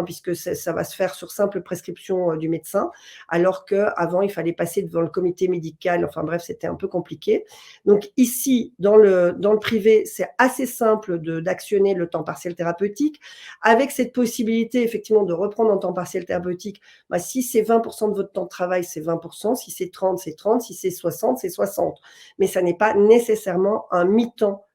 puisque ça va se faire sur simple prescription du médecin, alors qu'avant il fallait passer devant le comité médical, enfin bref, c'était un peu compliqué. Donc ici, dans le privé, c'est assez simple d'actionner le temps partiel thérapeutique, avec cette possibilité effectivement de reprendre en temps partiel thérapeutique. Si c'est 20% de votre temps de travail, c'est 20%, si c'est 30, c'est 30, si c'est 60, c'est 60. Mais ça n'est pas nécessairement un mi-temps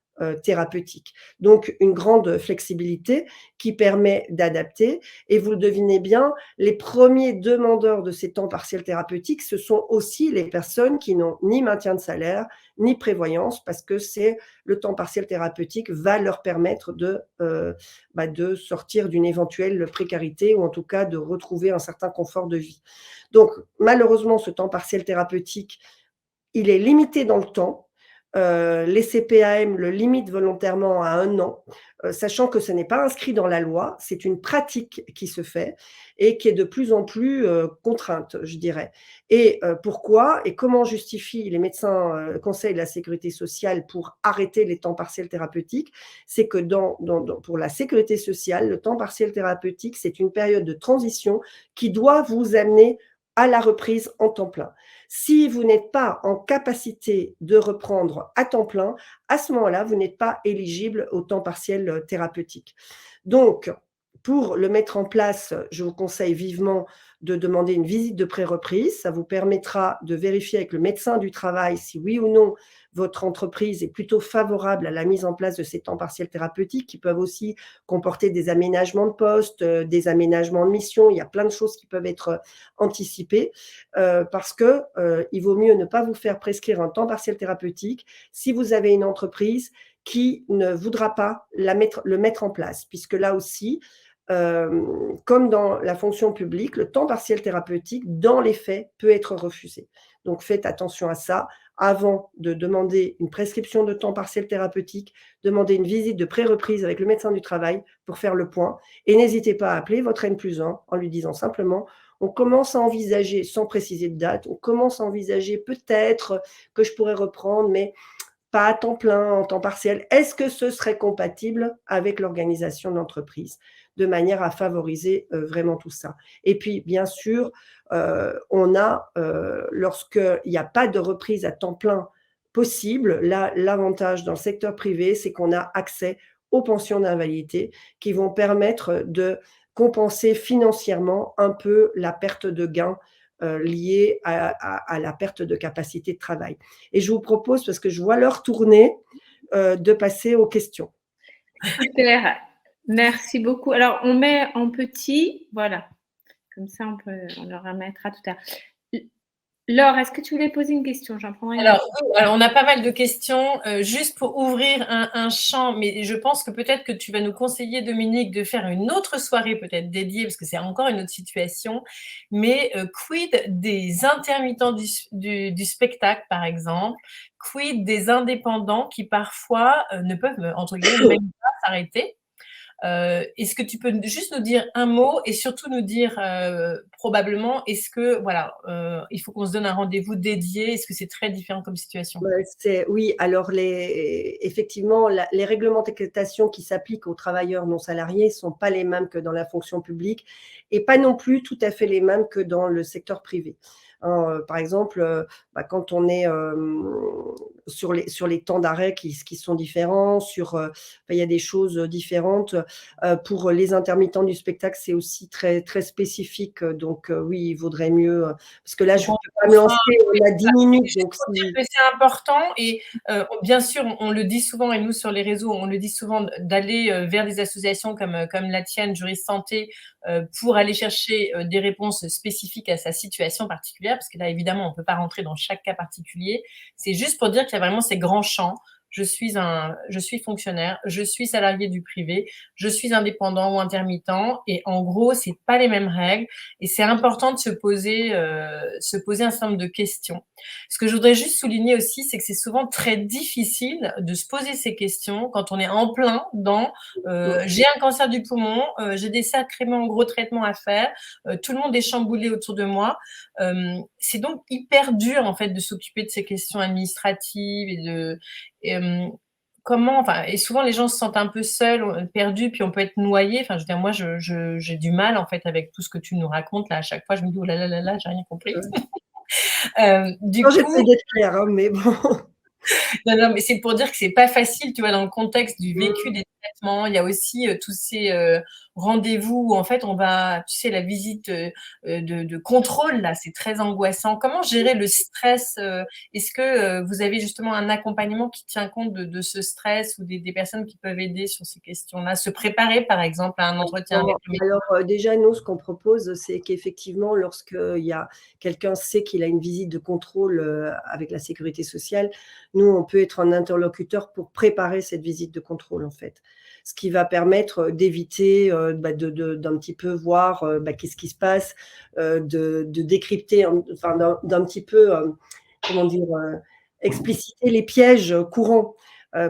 thérapeutique. Donc, une grande flexibilité qui permet d'adapter. Et vous le devinez bien, les premiers demandeurs de ces temps partiels thérapeutiques, ce sont aussi les personnes qui n'ont ni maintien de salaire, ni prévoyance, parce que le temps partiel thérapeutique va leur permettre de sortir d'une éventuelle précarité ou en tout cas de retrouver un certain confort de vie. Donc, malheureusement, ce temps partiel thérapeutique, il est limité dans le temps. Les CPAM le limitent volontairement à 1 an, sachant que ce n'est pas inscrit dans la loi, c'est une pratique qui se fait et qui est de plus en plus contrainte, je dirais. Et pourquoi et comment justifient les médecins conseils de la sécurité sociale pour arrêter les temps partiels thérapeutiques? C'est que pour la sécurité sociale, le temps partiel thérapeutique, c'est une période de transition qui doit vous amener à la reprise en temps plein. Si vous n'êtes pas en capacité de reprendre à temps plein, à ce moment-là, vous n'êtes pas éligible au temps partiel thérapeutique. Donc, pour le mettre en place, je vous conseille vivement de demander une visite de pré-reprise. Ça vous permettra de vérifier avec le médecin du travail si oui ou non votre entreprise est plutôt favorable à la mise en place de ces temps partiels thérapeutiques qui peuvent aussi comporter des aménagements de poste, des aménagements de mission. Il y a plein de choses qui peuvent être anticipées parce qu'il vaut mieux ne pas vous faire prescrire un temps partiel thérapeutique si vous avez une entreprise qui ne voudra pas le mettre en place, puisque là aussi, comme dans la fonction publique, le temps partiel thérapeutique, dans les faits, peut être refusé. Donc, faites attention à ça. Avant de demander une prescription de temps partiel thérapeutique, demandez une visite de pré-reprise avec le médecin du travail pour faire le point. Et n'hésitez pas à appeler votre N+1 en lui disant simplement « on commence à envisager, sans préciser de date, on commence à envisager peut-être que je pourrais reprendre, mais pas à temps plein, en temps partiel. Est-ce que ce serait compatible avec l'organisation de l'entreprise ?» de manière à favoriser vraiment tout ça. Et puis, bien sûr, lorsqu'il n'y a pas de reprise à temps plein possible, l'avantage dans le secteur privé, c'est qu'on a accès aux pensions d'invalidité qui vont permettre de compenser financièrement un peu la perte de gains liée à la perte de capacité de travail. Et je vous propose, parce que je vois l'heure tourner, de passer aux questions. Super. Merci beaucoup. Alors, on met en petit, voilà. Comme ça, on le remettra tout à l'heure. Laure, est-ce que tu voulais poser une question? J'en prendrai une. Alors, on a pas mal de questions. Juste pour ouvrir un champ, mais je pense que peut-être que tu vas nous conseiller, Dominique, de faire une autre soirée peut-être dédiée, parce que c'est encore une autre situation. Mais quid des intermittents du spectacle, par exemple? Quid des indépendants qui parfois ne peuvent, entre guillemets, même pas s'arrêter? Est-ce que tu peux juste nous dire un mot et surtout nous dire probablement, est-ce que, voilà, il faut qu'on se donne un rendez-vous dédié? Est-ce que c'est très différent comme situation? Oui, alors effectivement, les réglementations qui s'appliquent aux travailleurs non salariés ne sont pas les mêmes que dans la fonction publique et pas non plus tout à fait les mêmes que dans le secteur privé. Par exemple, quand on est sur les temps d'arrêt qui sont différents, il y a des choses différentes. Pour les intermittents du spectacle, c'est aussi très, très spécifique. Donc, oui, il vaudrait mieux, parce que là, je ne peux pas me lancer, on a 10 minutes. Donc c'est important et bien sûr, on le dit souvent et nous sur les réseaux, on le dit souvent d'aller vers des associations comme la tienne, Juriste Santé, pour aller chercher des réponses spécifiques à sa situation particulière, parce que là, évidemment, on ne peut pas rentrer dans chaque cas particulier. C'est juste pour dire qu'il y a vraiment ces grands champs. Je suis fonctionnaire, je suis salarié du privé, je suis indépendant ou intermittent, et en gros, c'est pas les mêmes règles, et c'est important de se poser un certain nombre de questions. Ce que je voudrais juste souligner aussi, c'est que c'est souvent très difficile de se poser ces questions quand on est en plein dans j'ai un cancer du poumon, j'ai des sacrément gros traitements à faire, tout le monde est chamboulé autour de moi. C'est donc hyper dur en fait de s'occuper de ces questions administratives et souvent les gens se sentent un peu seuls, perdus, puis on peut être noyé. Enfin, je veux dire, moi, j'ai du mal en fait avec tout ce que tu nous racontes là. À chaque fois, je me dis oh là là là là, j'ai rien compris. Du coup, j'essaie d'être claire, hein, mais bon. Non, mais c'est pour dire que c'est pas facile, tu vois, dans le contexte du vécu des traitements. Il y a aussi tous ces rendez-vous où en fait on va, tu sais, la visite de contrôle là, c'est très angoissant. Comment gérer le stress? Est-ce que vous avez justement un accompagnement qui tient compte de ce stress ou des personnes qui peuvent aider sur ces questions-là? Se préparer par exemple à un entretien avec le médecin? Alors, déjà, nous, ce qu'on propose, c'est qu'effectivement, lorsque quelqu'un sait qu'il a une visite de contrôle avec la sécurité sociale, nous, on peut être un interlocuteur pour préparer cette visite de contrôle, en fait. Ce qui va permettre d'éviter d'un petit peu voir qu'est-ce qui se passe, de décrypter, enfin, d'un petit peu, comment dire, expliciter les pièges courants.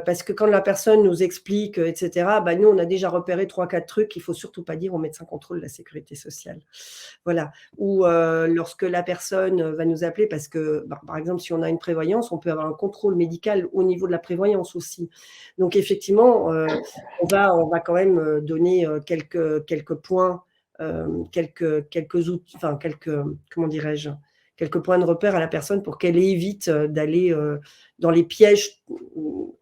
Parce que quand la personne nous explique, etc., nous, on a déjà repéré 3-4 trucs qu'il ne faut surtout pas dire au médecin contrôle de la sécurité sociale. Voilà. Ou lorsque la personne va nous appeler, parce que, par exemple, si on a une prévoyance, on peut avoir un contrôle médical au niveau de la prévoyance aussi. Donc, effectivement, on va quand même donner quelques points, quelques outils, enfin, comment dirais-je, quelques points de repère à la personne pour qu'elle évite d'aller dans les pièges,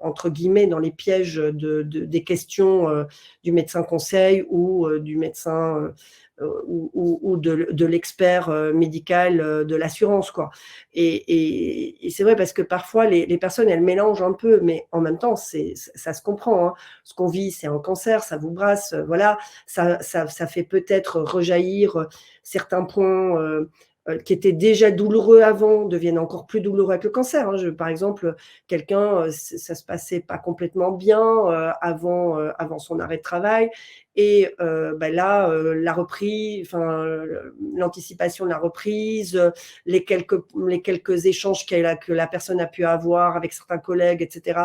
entre guillemets, dans les pièges des questions du médecin conseil ou du médecin ou de l'expert médical de l'assurance, quoi. Et c'est vrai parce que parfois, les personnes, elles mélangent un peu, mais en même temps, ça se comprend. Hein. Ce qu'on vit, c'est un cancer, ça vous brasse, voilà. Ça fait peut-être rejaillir certains points qui étaient déjà douloureux avant deviennent encore plus douloureux avec le cancer. Hein. Par exemple, quelqu'un, ça se passait pas complètement bien avant son arrêt de travail. Et là, la reprise, enfin, l'anticipation de la reprise, les quelques échanges que la personne a pu avoir avec certains collègues, etc.,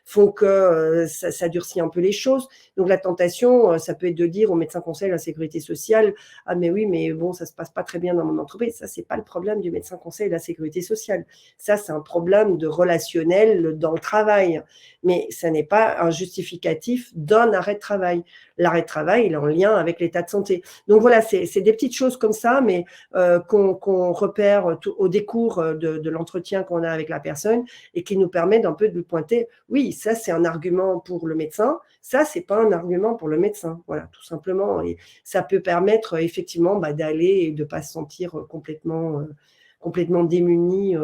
font que ça durcit un peu les choses. Donc, la tentation, ça peut être de dire au médecin conseil de la sécurité sociale, ah mais oui, mais bon, ça se passe pas très bien dans mon entreprise. Ça, c'est pas le problème du médecin conseil de la sécurité sociale. Ça, c'est un problème de relationnel dans le travail. Mais ça n'est pas un justificatif d'un arrêt de travail. L'arrêt de travail, il est en lien avec l'état de santé. Donc voilà, c'est des petites choses comme ça, mais qu'on repère au décours de l'entretien qu'on a avec la personne et qui nous permet d'un peu de lui pointer, oui, ça c'est un argument pour le médecin, ça c'est pas un argument pour le médecin. Voilà, tout simplement. Et ça peut permettre effectivement d'aller et de ne pas se sentir complètement complètement démunies,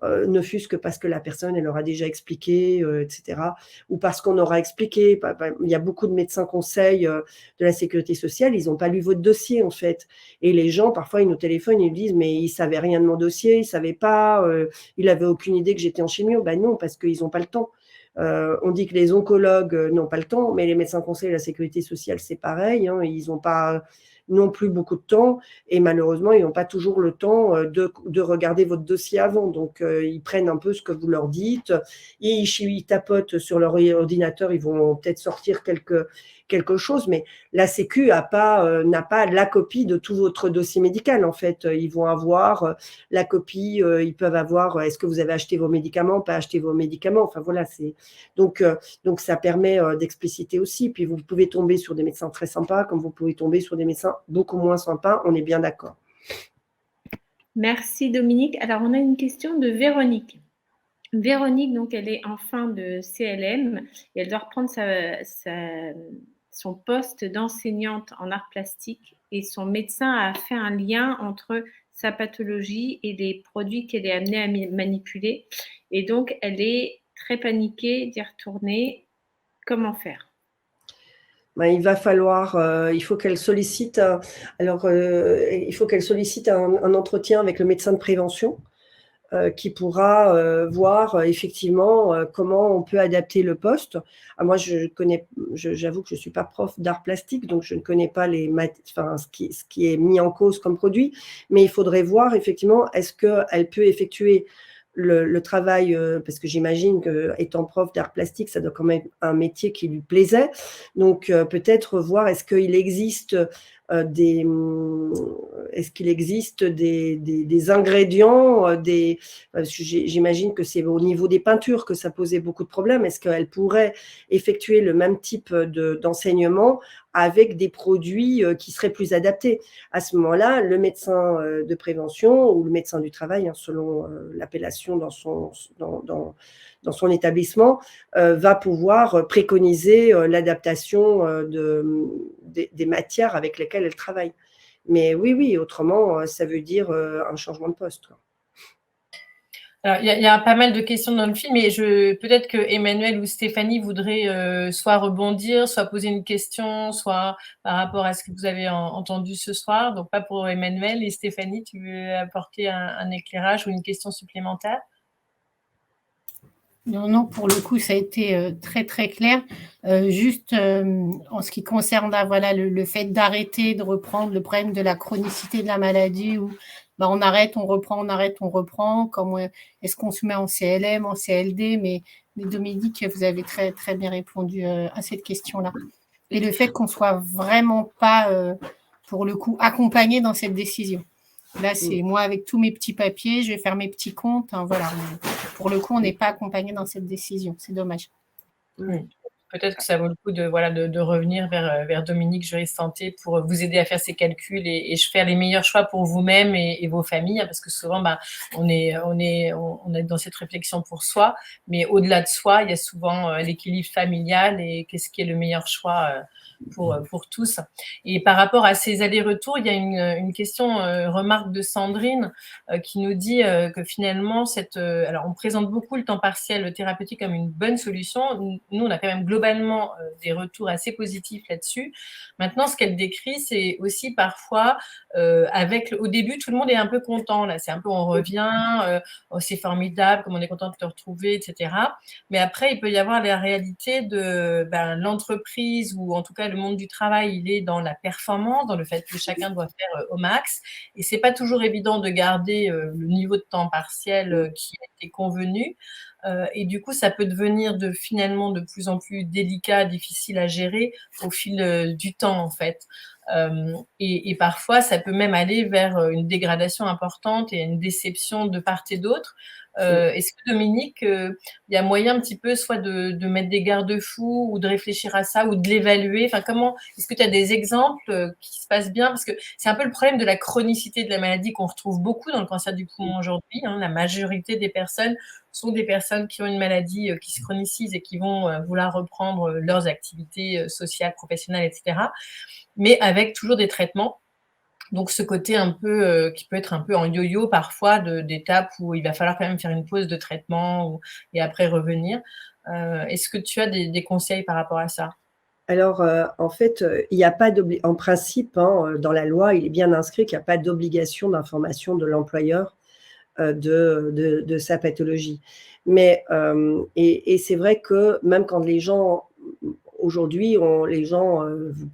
ne fût-ce que parce que la personne, elle leur a déjà expliqué, etc. Ou parce qu'on aura expliqué. Il y a beaucoup de médecins conseils de la sécurité sociale, ils n'ont pas lu votre dossier en fait. Et les gens, parfois, ils nous téléphonent, ils disent mais ils ne savaient rien de mon dossier, ils ne savaient pas, ils n'avaient aucune idée que j'étais en chimio. Ben non, parce qu'ils n'ont pas le temps. On dit que les oncologues n'ont pas le temps, mais les médecins conseils de la sécurité sociale, c'est pareil. Hein, ils n'ont pas non plus beaucoup de temps et malheureusement, ils n'ont pas toujours le temps de regarder votre dossier avant. Donc, ils prennent un peu ce que vous leur dites, ils tapotent sur leur ordinateur, ils vont peut-être sortir quelque chose, mais la Sécu n'a pas la copie de tout votre dossier médical. En fait, ils vont avoir la copie, ils peuvent avoir est-ce que vous avez acheté vos médicaments, pas acheté vos médicaments. Enfin voilà, donc ça permet d'expliciter aussi. Puis vous pouvez tomber sur des médecins très sympas, comme vous pouvez tomber sur des médecins beaucoup moins sympas. On est bien d'accord. Merci Dominique. Alors on a une question de Véronique. Véronique, donc, elle est en fin de CLM et elle doit reprendre son poste d'enseignante en arts plastiques et son médecin a fait un lien entre sa pathologie et les produits qu'elle est amenée à manipuler. Et donc, elle est très paniquée d'y retourner. Comment faire ? Il va falloir, il faut qu'elle sollicite, il faut qu'elle sollicite un entretien avec le médecin de prévention qui pourra voir effectivement comment on peut adapter le poste. Moi, j'avoue que je ne suis pas prof d'art plastique, donc je ne connais pas ce qui est mis en cause comme produit, mais il faudrait voir effectivement est-ce qu'elle peut effectuer le travail, parce que j'imagine qu'étant prof d'art plastique, ça doit quand même être un métier qui lui plaisait. Donc, peut-être voir est-ce qu'il existe des ingrédients, j'imagine que c'est au niveau des peintures que ça posait beaucoup de problèmes. Est-ce qu'elle pourrait effectuer le même type d'enseignement avec des produits qui seraient plus adaptés? À ce moment-là, le médecin de prévention ou le médecin du travail, hein, selon l'appellation dans son établissement, va pouvoir préconiser l'adaptation des matières avec lesquelles elle travaille. Mais oui, autrement, ça veut dire un changement de poste. Alors, il y a pas mal de questions dans le film et peut-être que Emmanuel ou Stéphanie voudraient soit rebondir, soit poser une question, soit par rapport à ce que vous avez entendu ce soir. Donc, pas pour Emmanuel. Et Stéphanie, tu veux apporter un éclairage ou une question supplémentaire ? Non, pour le coup, ça a été très, très clair. Juste en ce qui concerne le fait d'arrêter, de reprendre le problème de la chronicité de la maladie où on arrête, on reprend. Comment est-ce qu'on se met en CLM, en CLD, mais Dominique, vous avez très, très bien répondu à cette question-là. Et le fait qu'on ne soit vraiment pas, pour le coup, accompagné dans cette décision. Là, c'est moi avec tous mes petits papiers, je vais faire mes petits comptes. Hein, voilà. Pour le coup, on n'est pas accompagné dans cette décision. C'est dommage. Oui. Peut-être que ça vaut le coup de revenir vers Dominique, juriste santé, pour vous aider à faire ces calculs et faire les meilleurs choix pour vous-même et vos familles, parce que souvent, on est dans cette réflexion pour soi, mais au-delà de soi, il y a souvent l'équilibre familial et qu'est-ce qui est le meilleur choix pour tous. Et par rapport à ces allers-retours, il y a une question, remarque de Sandrine qui nous dit que finalement, alors on présente beaucoup le temps partiel thérapeutique comme une bonne solution. Nous, on a quand même globalement des retours assez positifs là-dessus. Maintenant, ce qu'elle décrit, c'est aussi parfois au début, tout le monde est un peu content. Là, c'est un peu on revient, oh, c'est formidable, comme on est content de te retrouver, etc. Mais après, il peut y avoir la réalité de l'entreprise ou en tout cas le monde du travail, il est dans la performance, dans le fait que chacun doit faire au max. Et c'est pas toujours évident de garder le niveau de temps partiel qui a été convenu. Et du coup, ça peut devenir finalement de plus en plus délicat, difficile à gérer au fil du temps, en fait. Et parfois, ça peut même aller vers une dégradation importante et une déception de part et d'autre. Est-ce que Dominique, il y a moyen un petit peu soit de mettre des garde-fous ou de réfléchir à ça ou de l'évaluer? Enfin, est-ce que tu as des exemples qui se passent bien? Parce que c'est un peu le problème de la chronicité de la maladie qu'on retrouve beaucoup dans le cancer du poumon aujourd'hui. Hein. La majorité des personnes sont des personnes qui ont une maladie qui se chronicise et qui vont vouloir reprendre leurs activités sociales, professionnelles, etc. Mais avec toujours des traitements Donc ce côté un peu, qui peut être un peu en yo-yo parfois d'étapes où il va falloir quand même faire une pause de traitement et après revenir. Est-ce que tu as des conseils par rapport à ça? Alors, en fait, il n'y a pas en principe, hein, dans la loi, il est bien inscrit qu'il n'y a pas d'obligation d'information de l'employeur, de sa pathologie. Mais, et c'est vrai que même quand les gens, aujourd'hui, les gens,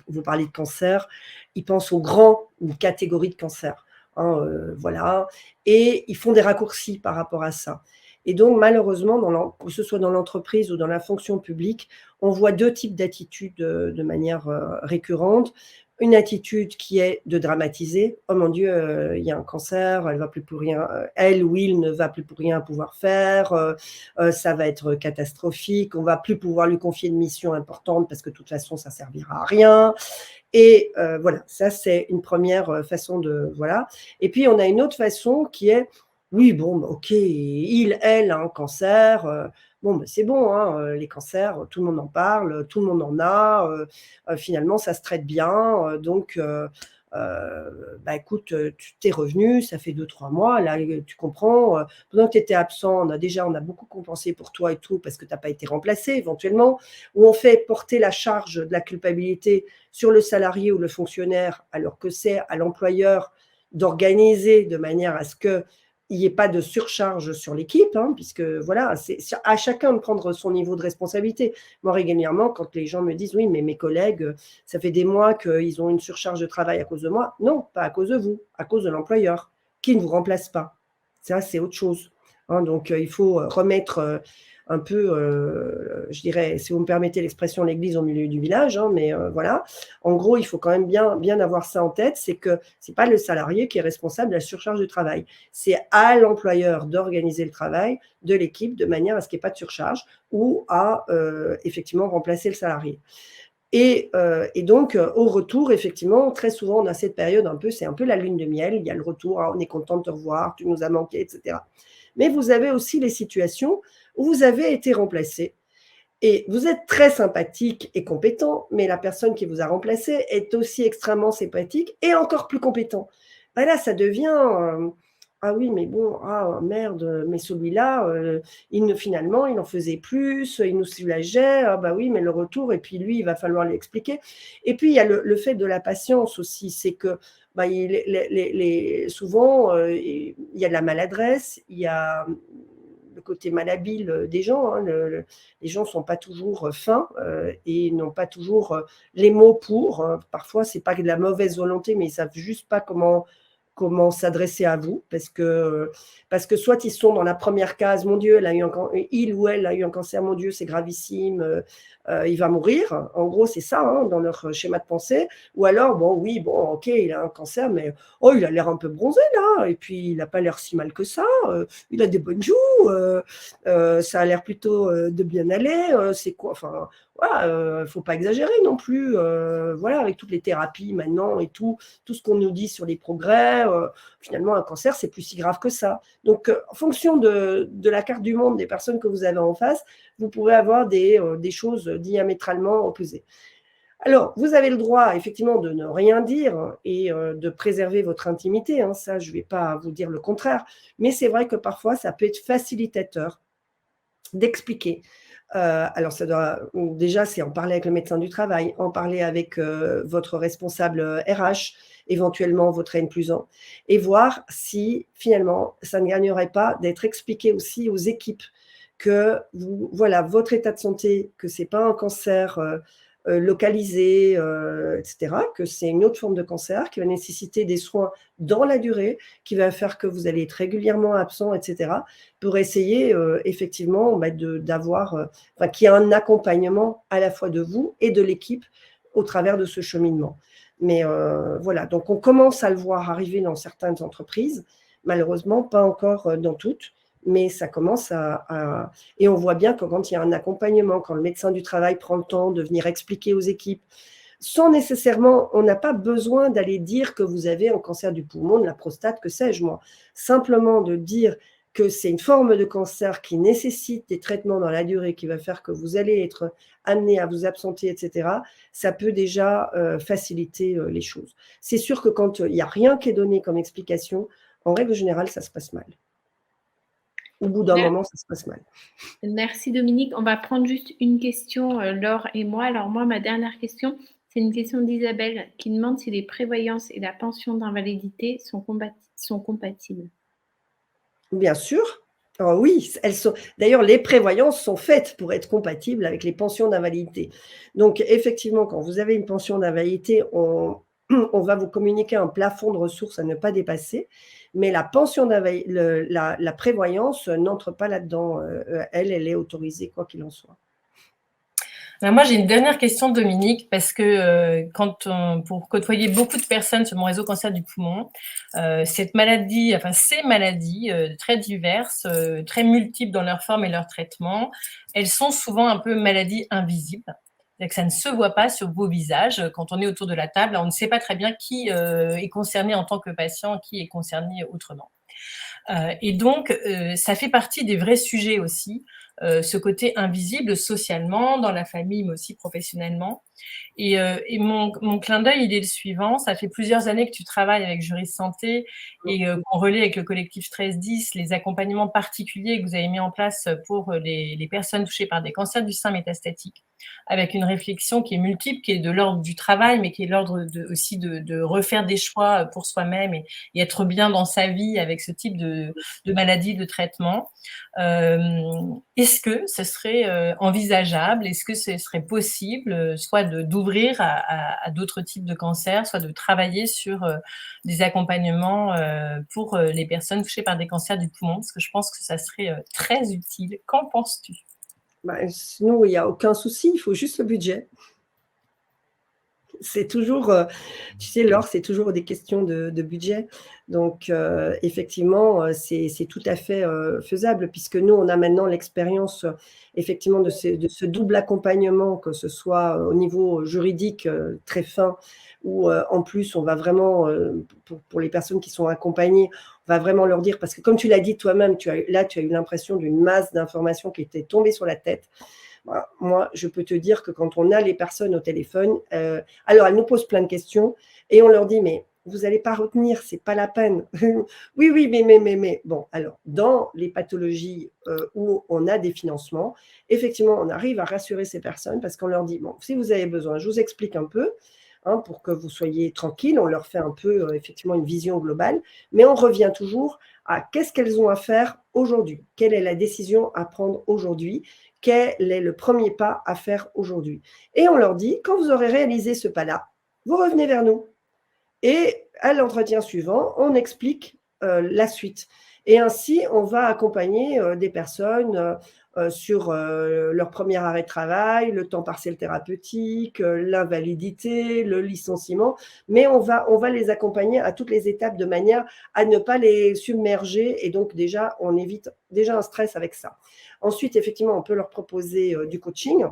vous parlez de cancer, ils pensent aux grandes catégories de cancer, hein, voilà, et ils font des raccourcis par rapport à ça. Et donc malheureusement, que ce soit dans l'entreprise ou dans la fonction publique, on voit 2 types d'attitudes, de manière, récurrente. Une attitude qui est de dramatiser: «Oh mon Dieu, il y a un cancer, elle va plus pour rien, elle ou il ne va plus pour rien pouvoir faire, ça va être catastrophique, on va plus pouvoir lui confier de missions importantes parce que de toute façon ça servira à rien». Et voilà, ça c'est une première façon de voilà. Et puis on a une autre façon qui est: «Oui bon, bah, OK, il, elle a un cancer, bon, bah, c'est bon, hein, les cancers, tout le monde en parle, tout le monde en a, finalement ça se traite bien, donc bah, écoute, tu es revenu, ça fait 2-3 mois, là, tu comprends, pendant que tu étais absent, on a beaucoup compensé pour toi et tout parce que tu as pas été remplacé éventuellement, où on fait porter la charge de la culpabilité sur le salarié ou le fonctionnaire, alors que c'est à l'employeur d'organiser de manière à ce qu'il n'y ait pas de surcharge sur l'équipe, hein, puisque voilà, c'est à chacun de prendre son niveau de responsabilité. Moi, régulièrement, quand les gens me disent: «Oui, mais mes collègues, ça fait des mois qu'ils ont une surcharge de travail à cause de moi». Non, pas à cause de vous, à cause de l'employeur, qui ne vous remplace pas. Ça, c'est autre chose, hein, donc il faut remettre, un peu, je dirais, si vous me permettez l'expression, l'église au milieu du village, hein, mais voilà. En gros, il faut quand même bien avoir ça en tête, c'est que c'est pas le salarié qui est responsable de la surcharge de travail. C'est à l'employeur d'organiser le travail de l'équipe de manière à ce qu'il n'y ait pas de surcharge ou à, effectivement remplacer le salarié. Et donc, au retour, effectivement, très souvent, on a cette période un peu, c'est un peu la lune de miel. Il y a le retour: «Ah, on est content de te revoir, tu nous as manqué» et cetera. Mais vous avez aussi les situations où vous avez été remplacé et vous êtes très sympathique et compétent, mais la personne qui vous a remplacé est aussi extrêmement sympathique et encore plus compétent. Bah, là, ça devient, «Ah oui, mais bon, ah merde, mais celui-là, finalement, il en faisait plus, il nous soulageait. Ah bah oui, mais le retour et puis lui, il va falloir lui expliquer». Et puis il y a le fait de la patience aussi, c'est que, bah, il souvent, il y a de la maladresse, il y a le côté malhabile des gens, hein, les gens ne sont pas toujours fins et n'ont pas toujours les mots pour. Parfois, ce n'est pas de la mauvaise volonté, mais ils ne savent juste pas comment s'adresser à vous parce que soit ils sont dans la première case: «Mon Dieu, il ou elle a eu un cancer, mon Dieu, c'est gravissime, il va mourir». En gros, c'est ça, hein, dans leur schéma de pensée. Ou alors: «Bon, oui, bon, OK, il a un cancer, mais oh, il a l'air un peu bronzé là et puis il n'a pas l'air si mal que ça, il a des bonnes joues, ça a l'air plutôt, de bien aller, c'est quoi?» Enfin, voilà, faut pas exagérer non plus, voilà, avec toutes les thérapies maintenant et tout ce qu'on nous dit sur les progrès, finalement un cancer, c'est plus si grave que ça. Donc, en fonction de la carte du monde des personnes que vous avez en face, vous pouvez avoir des choses diamétralement opposées. Alors, vous avez le droit effectivement de ne rien dire et de préserver votre intimité, hein, ça je ne vais pas vous dire le contraire, mais c'est vrai que parfois ça peut être facilitateur d'expliquer. Alors ça doit déjà, c'est en parler avec le médecin du travail, en parler avec, votre responsable, RH, éventuellement votre N+1 et voir si finalement ça ne gagnerait pas d'être expliqué aussi aux équipes que vous voilà, votre état de santé, que c'est pas un cancer, localisé, et cetera, que c'est une autre forme de cancer qui va nécessiter des soins dans la durée, qui va faire que vous allez être régulièrement absent et cetera, pour essayer, effectivement, bah, d'avoir, enfin, qu'il y ait un accompagnement à la fois de vous et de l'équipe au travers de ce cheminement. Mais voilà, donc on commence à le voir arriver dans certaines entreprises, malheureusement pas encore, dans toutes, mais ça commence et on voit bien que quand il y a un accompagnement, quand le médecin du travail prend le temps de venir expliquer aux équipes, sans nécessairement, on n'a pas besoin d'aller dire que vous avez un cancer du poumon, de la prostate, que sais-je moi. Simplement de dire que c'est une forme de cancer qui nécessite des traitements dans la durée, qui va faire que vous allez être amené à vous absenter, etc., ça peut déjà faciliter les choses. C'est sûr que quand il n'y a rien qui est donné comme explication, en règle générale, ça se passe mal. Au bout d'un moment, ça se passe mal. Merci Dominique. On va prendre juste une question, Laure et moi. Alors moi, ma dernière question, c'est une question d'Isabelle qui demande si les prévoyances et la pension d'invalidité sont compatibles. Bien sûr. Alors oui, elles sont. D'ailleurs, les prévoyances sont faites pour être compatibles avec les pensions d'invalidité. Donc, effectivement, quand vous avez une pension d'invalidité, on va vous communiquer un plafond de ressources à ne pas dépasser. Mais la pension la prévoyance n'entre pas là-dedans. Elle est autorisée, quoi qu'il en soit. Alors moi, j'ai une dernière question, Dominique, parce que pour côtoyer beaucoup de personnes sur mon réseau cancer du poumon, ces maladies très diverses, très multiples dans leur forme et leur traitement, elles sont souvent un peu maladies invisibles. C'est-à-dire que ça ne se voit pas sur vos visages. Quand on est autour de la table, on ne sait pas très bien qui est concerné en tant que patient, qui est concerné autrement. Et donc, ça fait partie des vrais sujets aussi, ce côté invisible socialement, dans la famille, mais aussi professionnellement. Et mon clin d'œil, il est le suivant. Ça fait plusieurs années que tu travailles avec Juris Santé et qu'on relaie avec le collectif 1310 les accompagnements particuliers que vous avez mis en place pour les personnes touchées par des cancers du sein métastatiques, avec une réflexion qui est multiple, qui est de l'ordre du travail, mais qui est de l'ordre aussi de refaire des choix pour soi-même et être bien dans sa vie avec ce type de maladie, de traitement. Est-ce que ce serait envisageable, est-ce que ce serait possible, soit d'ouvrir à d'autres types de cancers, soit de travailler sur des accompagnements pour les personnes touchées par des cancers du poumon, parce que je pense que ça serait très utile. Qu'en penses-tu ? Nous, il n'y a aucun souci, il faut juste le budget. C'est toujours, tu sais, Laure, c'est toujours des questions de budget. Donc, effectivement, c'est tout à fait faisable, puisque nous, on a maintenant l'expérience, effectivement, de ce double accompagnement, que ce soit au niveau juridique très fin, ou en plus, on va vraiment, pour les personnes qui sont accompagnées, on va vraiment leur dire, parce que comme tu l'as dit toi-même, tu as eu l'impression d'une masse d'informations qui était tombée sur la tête. Moi, je peux te dire que quand on a les personnes au téléphone, alors elles nous posent plein de questions et on leur dit, mais vous n'allez pas retenir, c'est pas la peine. Oui, mais. Bon, alors, dans les pathologies où on a des financements, effectivement, on arrive à rassurer ces personnes parce qu'on leur dit, bon, si vous avez besoin, je vous explique un peu, pour que vous soyez tranquille, on leur fait un peu, effectivement, une vision globale, mais on revient toujours à qu'est-ce qu'elles ont à faire aujourd'hui, quelle est la décision à prendre aujourd'hui, quel est le premier pas à faire aujourd'hui. Et on leur dit, quand vous aurez réalisé ce pas-là, vous revenez vers nous. Et à l'entretien suivant, on explique la suite. Et ainsi, on va accompagner des personnes sur leur premier arrêt de travail, le temps partiel thérapeutique, l'invalidité, le licenciement, mais on va les accompagner à toutes les étapes de manière à ne pas les submerger, et donc déjà, on évite déjà un stress avec ça. Ensuite, effectivement, on peut leur proposer du coaching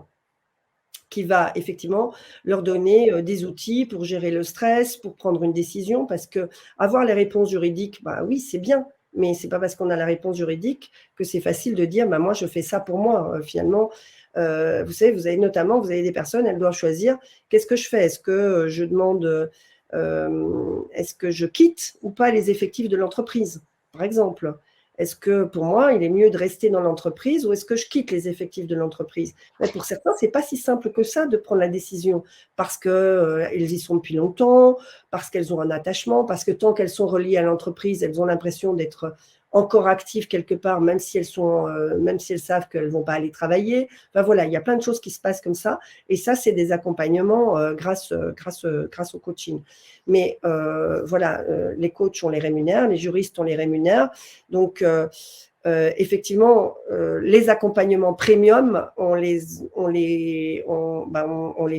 qui va effectivement leur donner des outils pour gérer le stress, pour prendre une décision, parce que avoir les réponses juridiques, oui, c'est bien, mais ce n'est pas parce qu'on a la réponse juridique que c'est facile de dire, moi, je fais ça pour moi. Finalement, vous savez, vous avez des personnes, elles doivent choisir, qu'est-ce que je fais ? Est-ce que je demande, est-ce que je quitte ou pas les effectifs de l'entreprise, par exemple ? Est-ce que pour moi, il est mieux de rester dans l'entreprise ou est-ce que je quitte les effectifs de l'entreprise ? Mais pour certains, ce n'est pas si simple que ça de prendre la décision parce qu'elles y sont depuis longtemps, parce qu'elles ont un attachement, parce que tant qu'elles sont reliées à l'entreprise, elles ont l'impression d'être encore actives quelque part, même si elles savent qu'elles ne vont pas aller travailler. Enfin voilà, il y a plein de choses qui se passent comme ça. Et ça, c'est des accompagnements grâce au coaching. Mais voilà, les coachs, on les rémunère, les juristes, on les rémunère. Donc, effectivement, les accompagnements premium, on les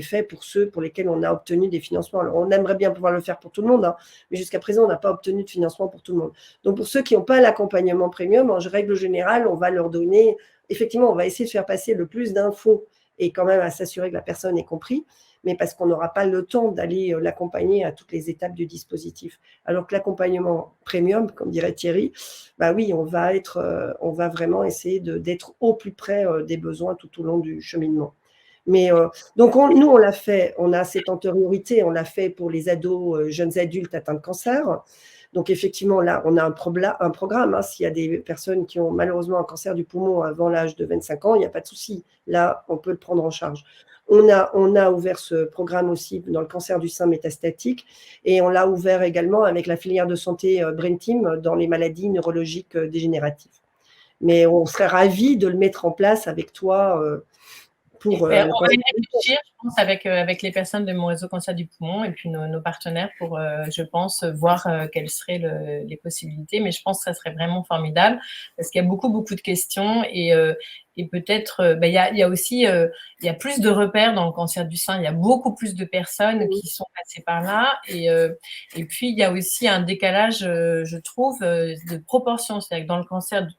fait pour ceux pour lesquels on a obtenu des financements. Alors, on aimerait bien pouvoir le faire pour tout le monde, mais jusqu'à présent, on n'a pas obtenu de financement pour tout le monde. Donc, pour ceux qui n'ont pas l'accompagnement premium, en règle générale, on va leur donner, effectivement, on va essayer de faire passer le plus d'infos et quand même à s'assurer que la personne ait compris. mais parce qu'on n'aura pas le temps d'aller l'accompagner à toutes les étapes du dispositif. Alors que l'accompagnement premium, comme dirait Thierry, bah oui, on va vraiment essayer d'être au plus près des besoins tout au long du cheminement. Mais donc, nous, on l'a fait, on a cette antériorité, on l'a fait pour les ados, jeunes adultes atteints de cancer. Donc, effectivement, là, on a un programme. Hein. S'il y a des personnes qui ont malheureusement un cancer du poumon avant l'âge de 25 ans, il n'y a pas de souci. Là, on peut le prendre en charge. On a ouvert ce programme aussi dans le cancer du sein métastatique et on l'a ouvert également avec la filière de santé Brain Team dans les maladies neurologiques dégénératives. Mais on serait ravis de le mettre en place avec toi pour on va y réfléchir, je pense, avec les personnes de mon réseau cancer du poumon et puis nos partenaires pour, je pense, voir quelles seraient les possibilités. Mais je pense que ça serait vraiment formidable parce qu'il y a beaucoup de questions et peut-être, il y a aussi, il y a plus de repères dans le cancer du sein. Il y a beaucoup plus de personnes qui sont passées par là et puis il y a aussi un décalage, je trouve, de proportion. C'est-à-dire que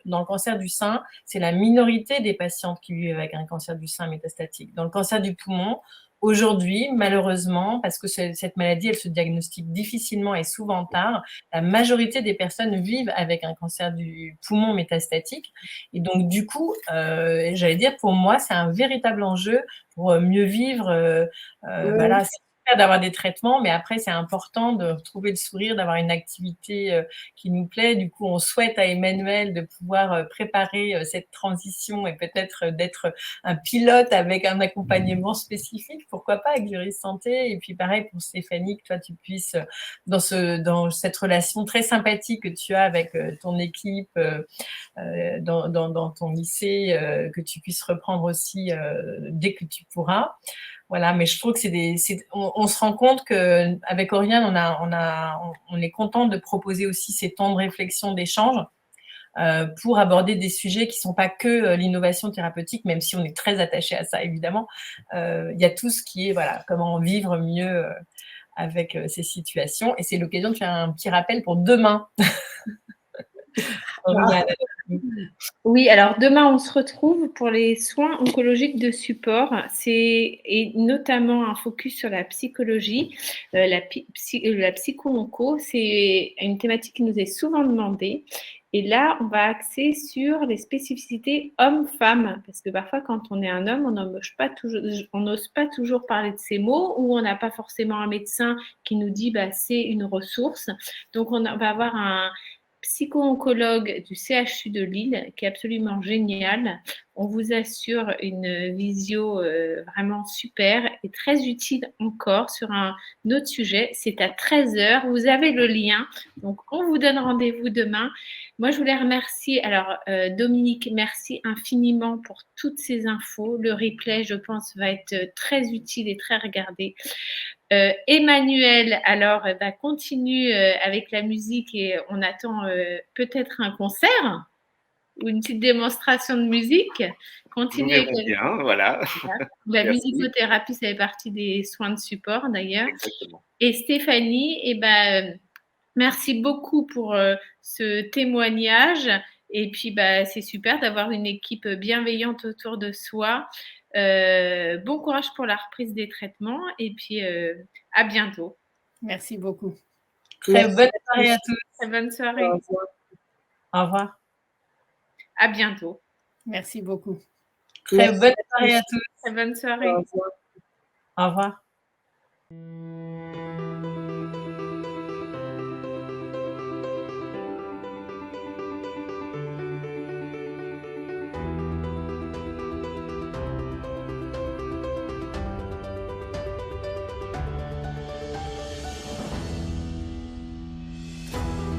dans le cancer du sein, c'est la minorité des patientes qui vivent avec un cancer du sein métastatique. Dans le cancer du poumon, aujourd'hui, malheureusement, parce que cette maladie, elle se diagnostique difficilement et souvent tard, la majorité des personnes vivent avec un cancer du poumon métastatique. Et donc, du coup, j'allais dire, pour moi, c'est un véritable enjeu pour mieux vivre. Voilà, c'est super d'avoir des traitements, mais après, c'est important de retrouver le sourire, d'avoir une activité qui nous plaît. Du coup, on souhaite à Emmanuel de pouvoir préparer cette transition et peut-être d'être un pilote avec un accompagnement spécifique, pourquoi pas, avec Juris Santé. Et puis pareil pour Stéphanie, que toi tu puisses, dans cette relation très sympathique que tu as avec ton équipe dans ton lycée, que tu puisses reprendre aussi dès que tu pourras. Voilà, mais je trouve que on se rend compte qu'avec Oriane, on est content de proposer aussi ces temps de réflexion, d'échange, pour aborder des sujets qui ne sont pas que l'innovation thérapeutique, même si on est très attaché à ça, évidemment. Il y a tout ce qui est, voilà, comment vivre mieux avec ces situations. Et c'est l'occasion de faire un petit rappel pour demain. Oui, alors demain, on se retrouve pour les soins oncologiques de support. Et notamment un focus sur la psychologie, la psycho-onco. C'est une thématique qui nous est souvent demandée. Et là, on va axer sur les spécificités hommes-femmes, parce que parfois, quand on est un homme, on n'ose pas toujours parler de ces mots, ou on n'a pas forcément un médecin qui nous dit c'est une ressource. Donc, on va avoir un psycho-oncologue du CHU de Lille qui est absolument génial. On vous assure une visio vraiment super et très utile encore sur un autre sujet. C'est à 13h. Vous avez le lien. Donc, on vous donne rendez-vous demain. Moi, je voulais remercier. Alors, Dominique, merci infiniment pour toutes ces infos. Le replay, je pense, va être très utile et très regardé. Emmanuel, alors, continue avec la musique et on attend peut-être un concert ou une petite démonstration de musique. Continue avec bien, voilà. la musicothérapie, ça fait partie des soins de support d'ailleurs. Exactement. Et Stéphanie, merci beaucoup pour ce témoignage. Et puis, c'est super d'avoir une équipe bienveillante autour de soi. Bon courage pour la reprise des traitements et puis à bientôt. Merci beaucoup. Très bonne soirée à tous. Très bonne soirée. Au revoir. À bientôt. Merci beaucoup. Très bonne soirée à tous. Très bonne soirée. Au revoir. Au revoir.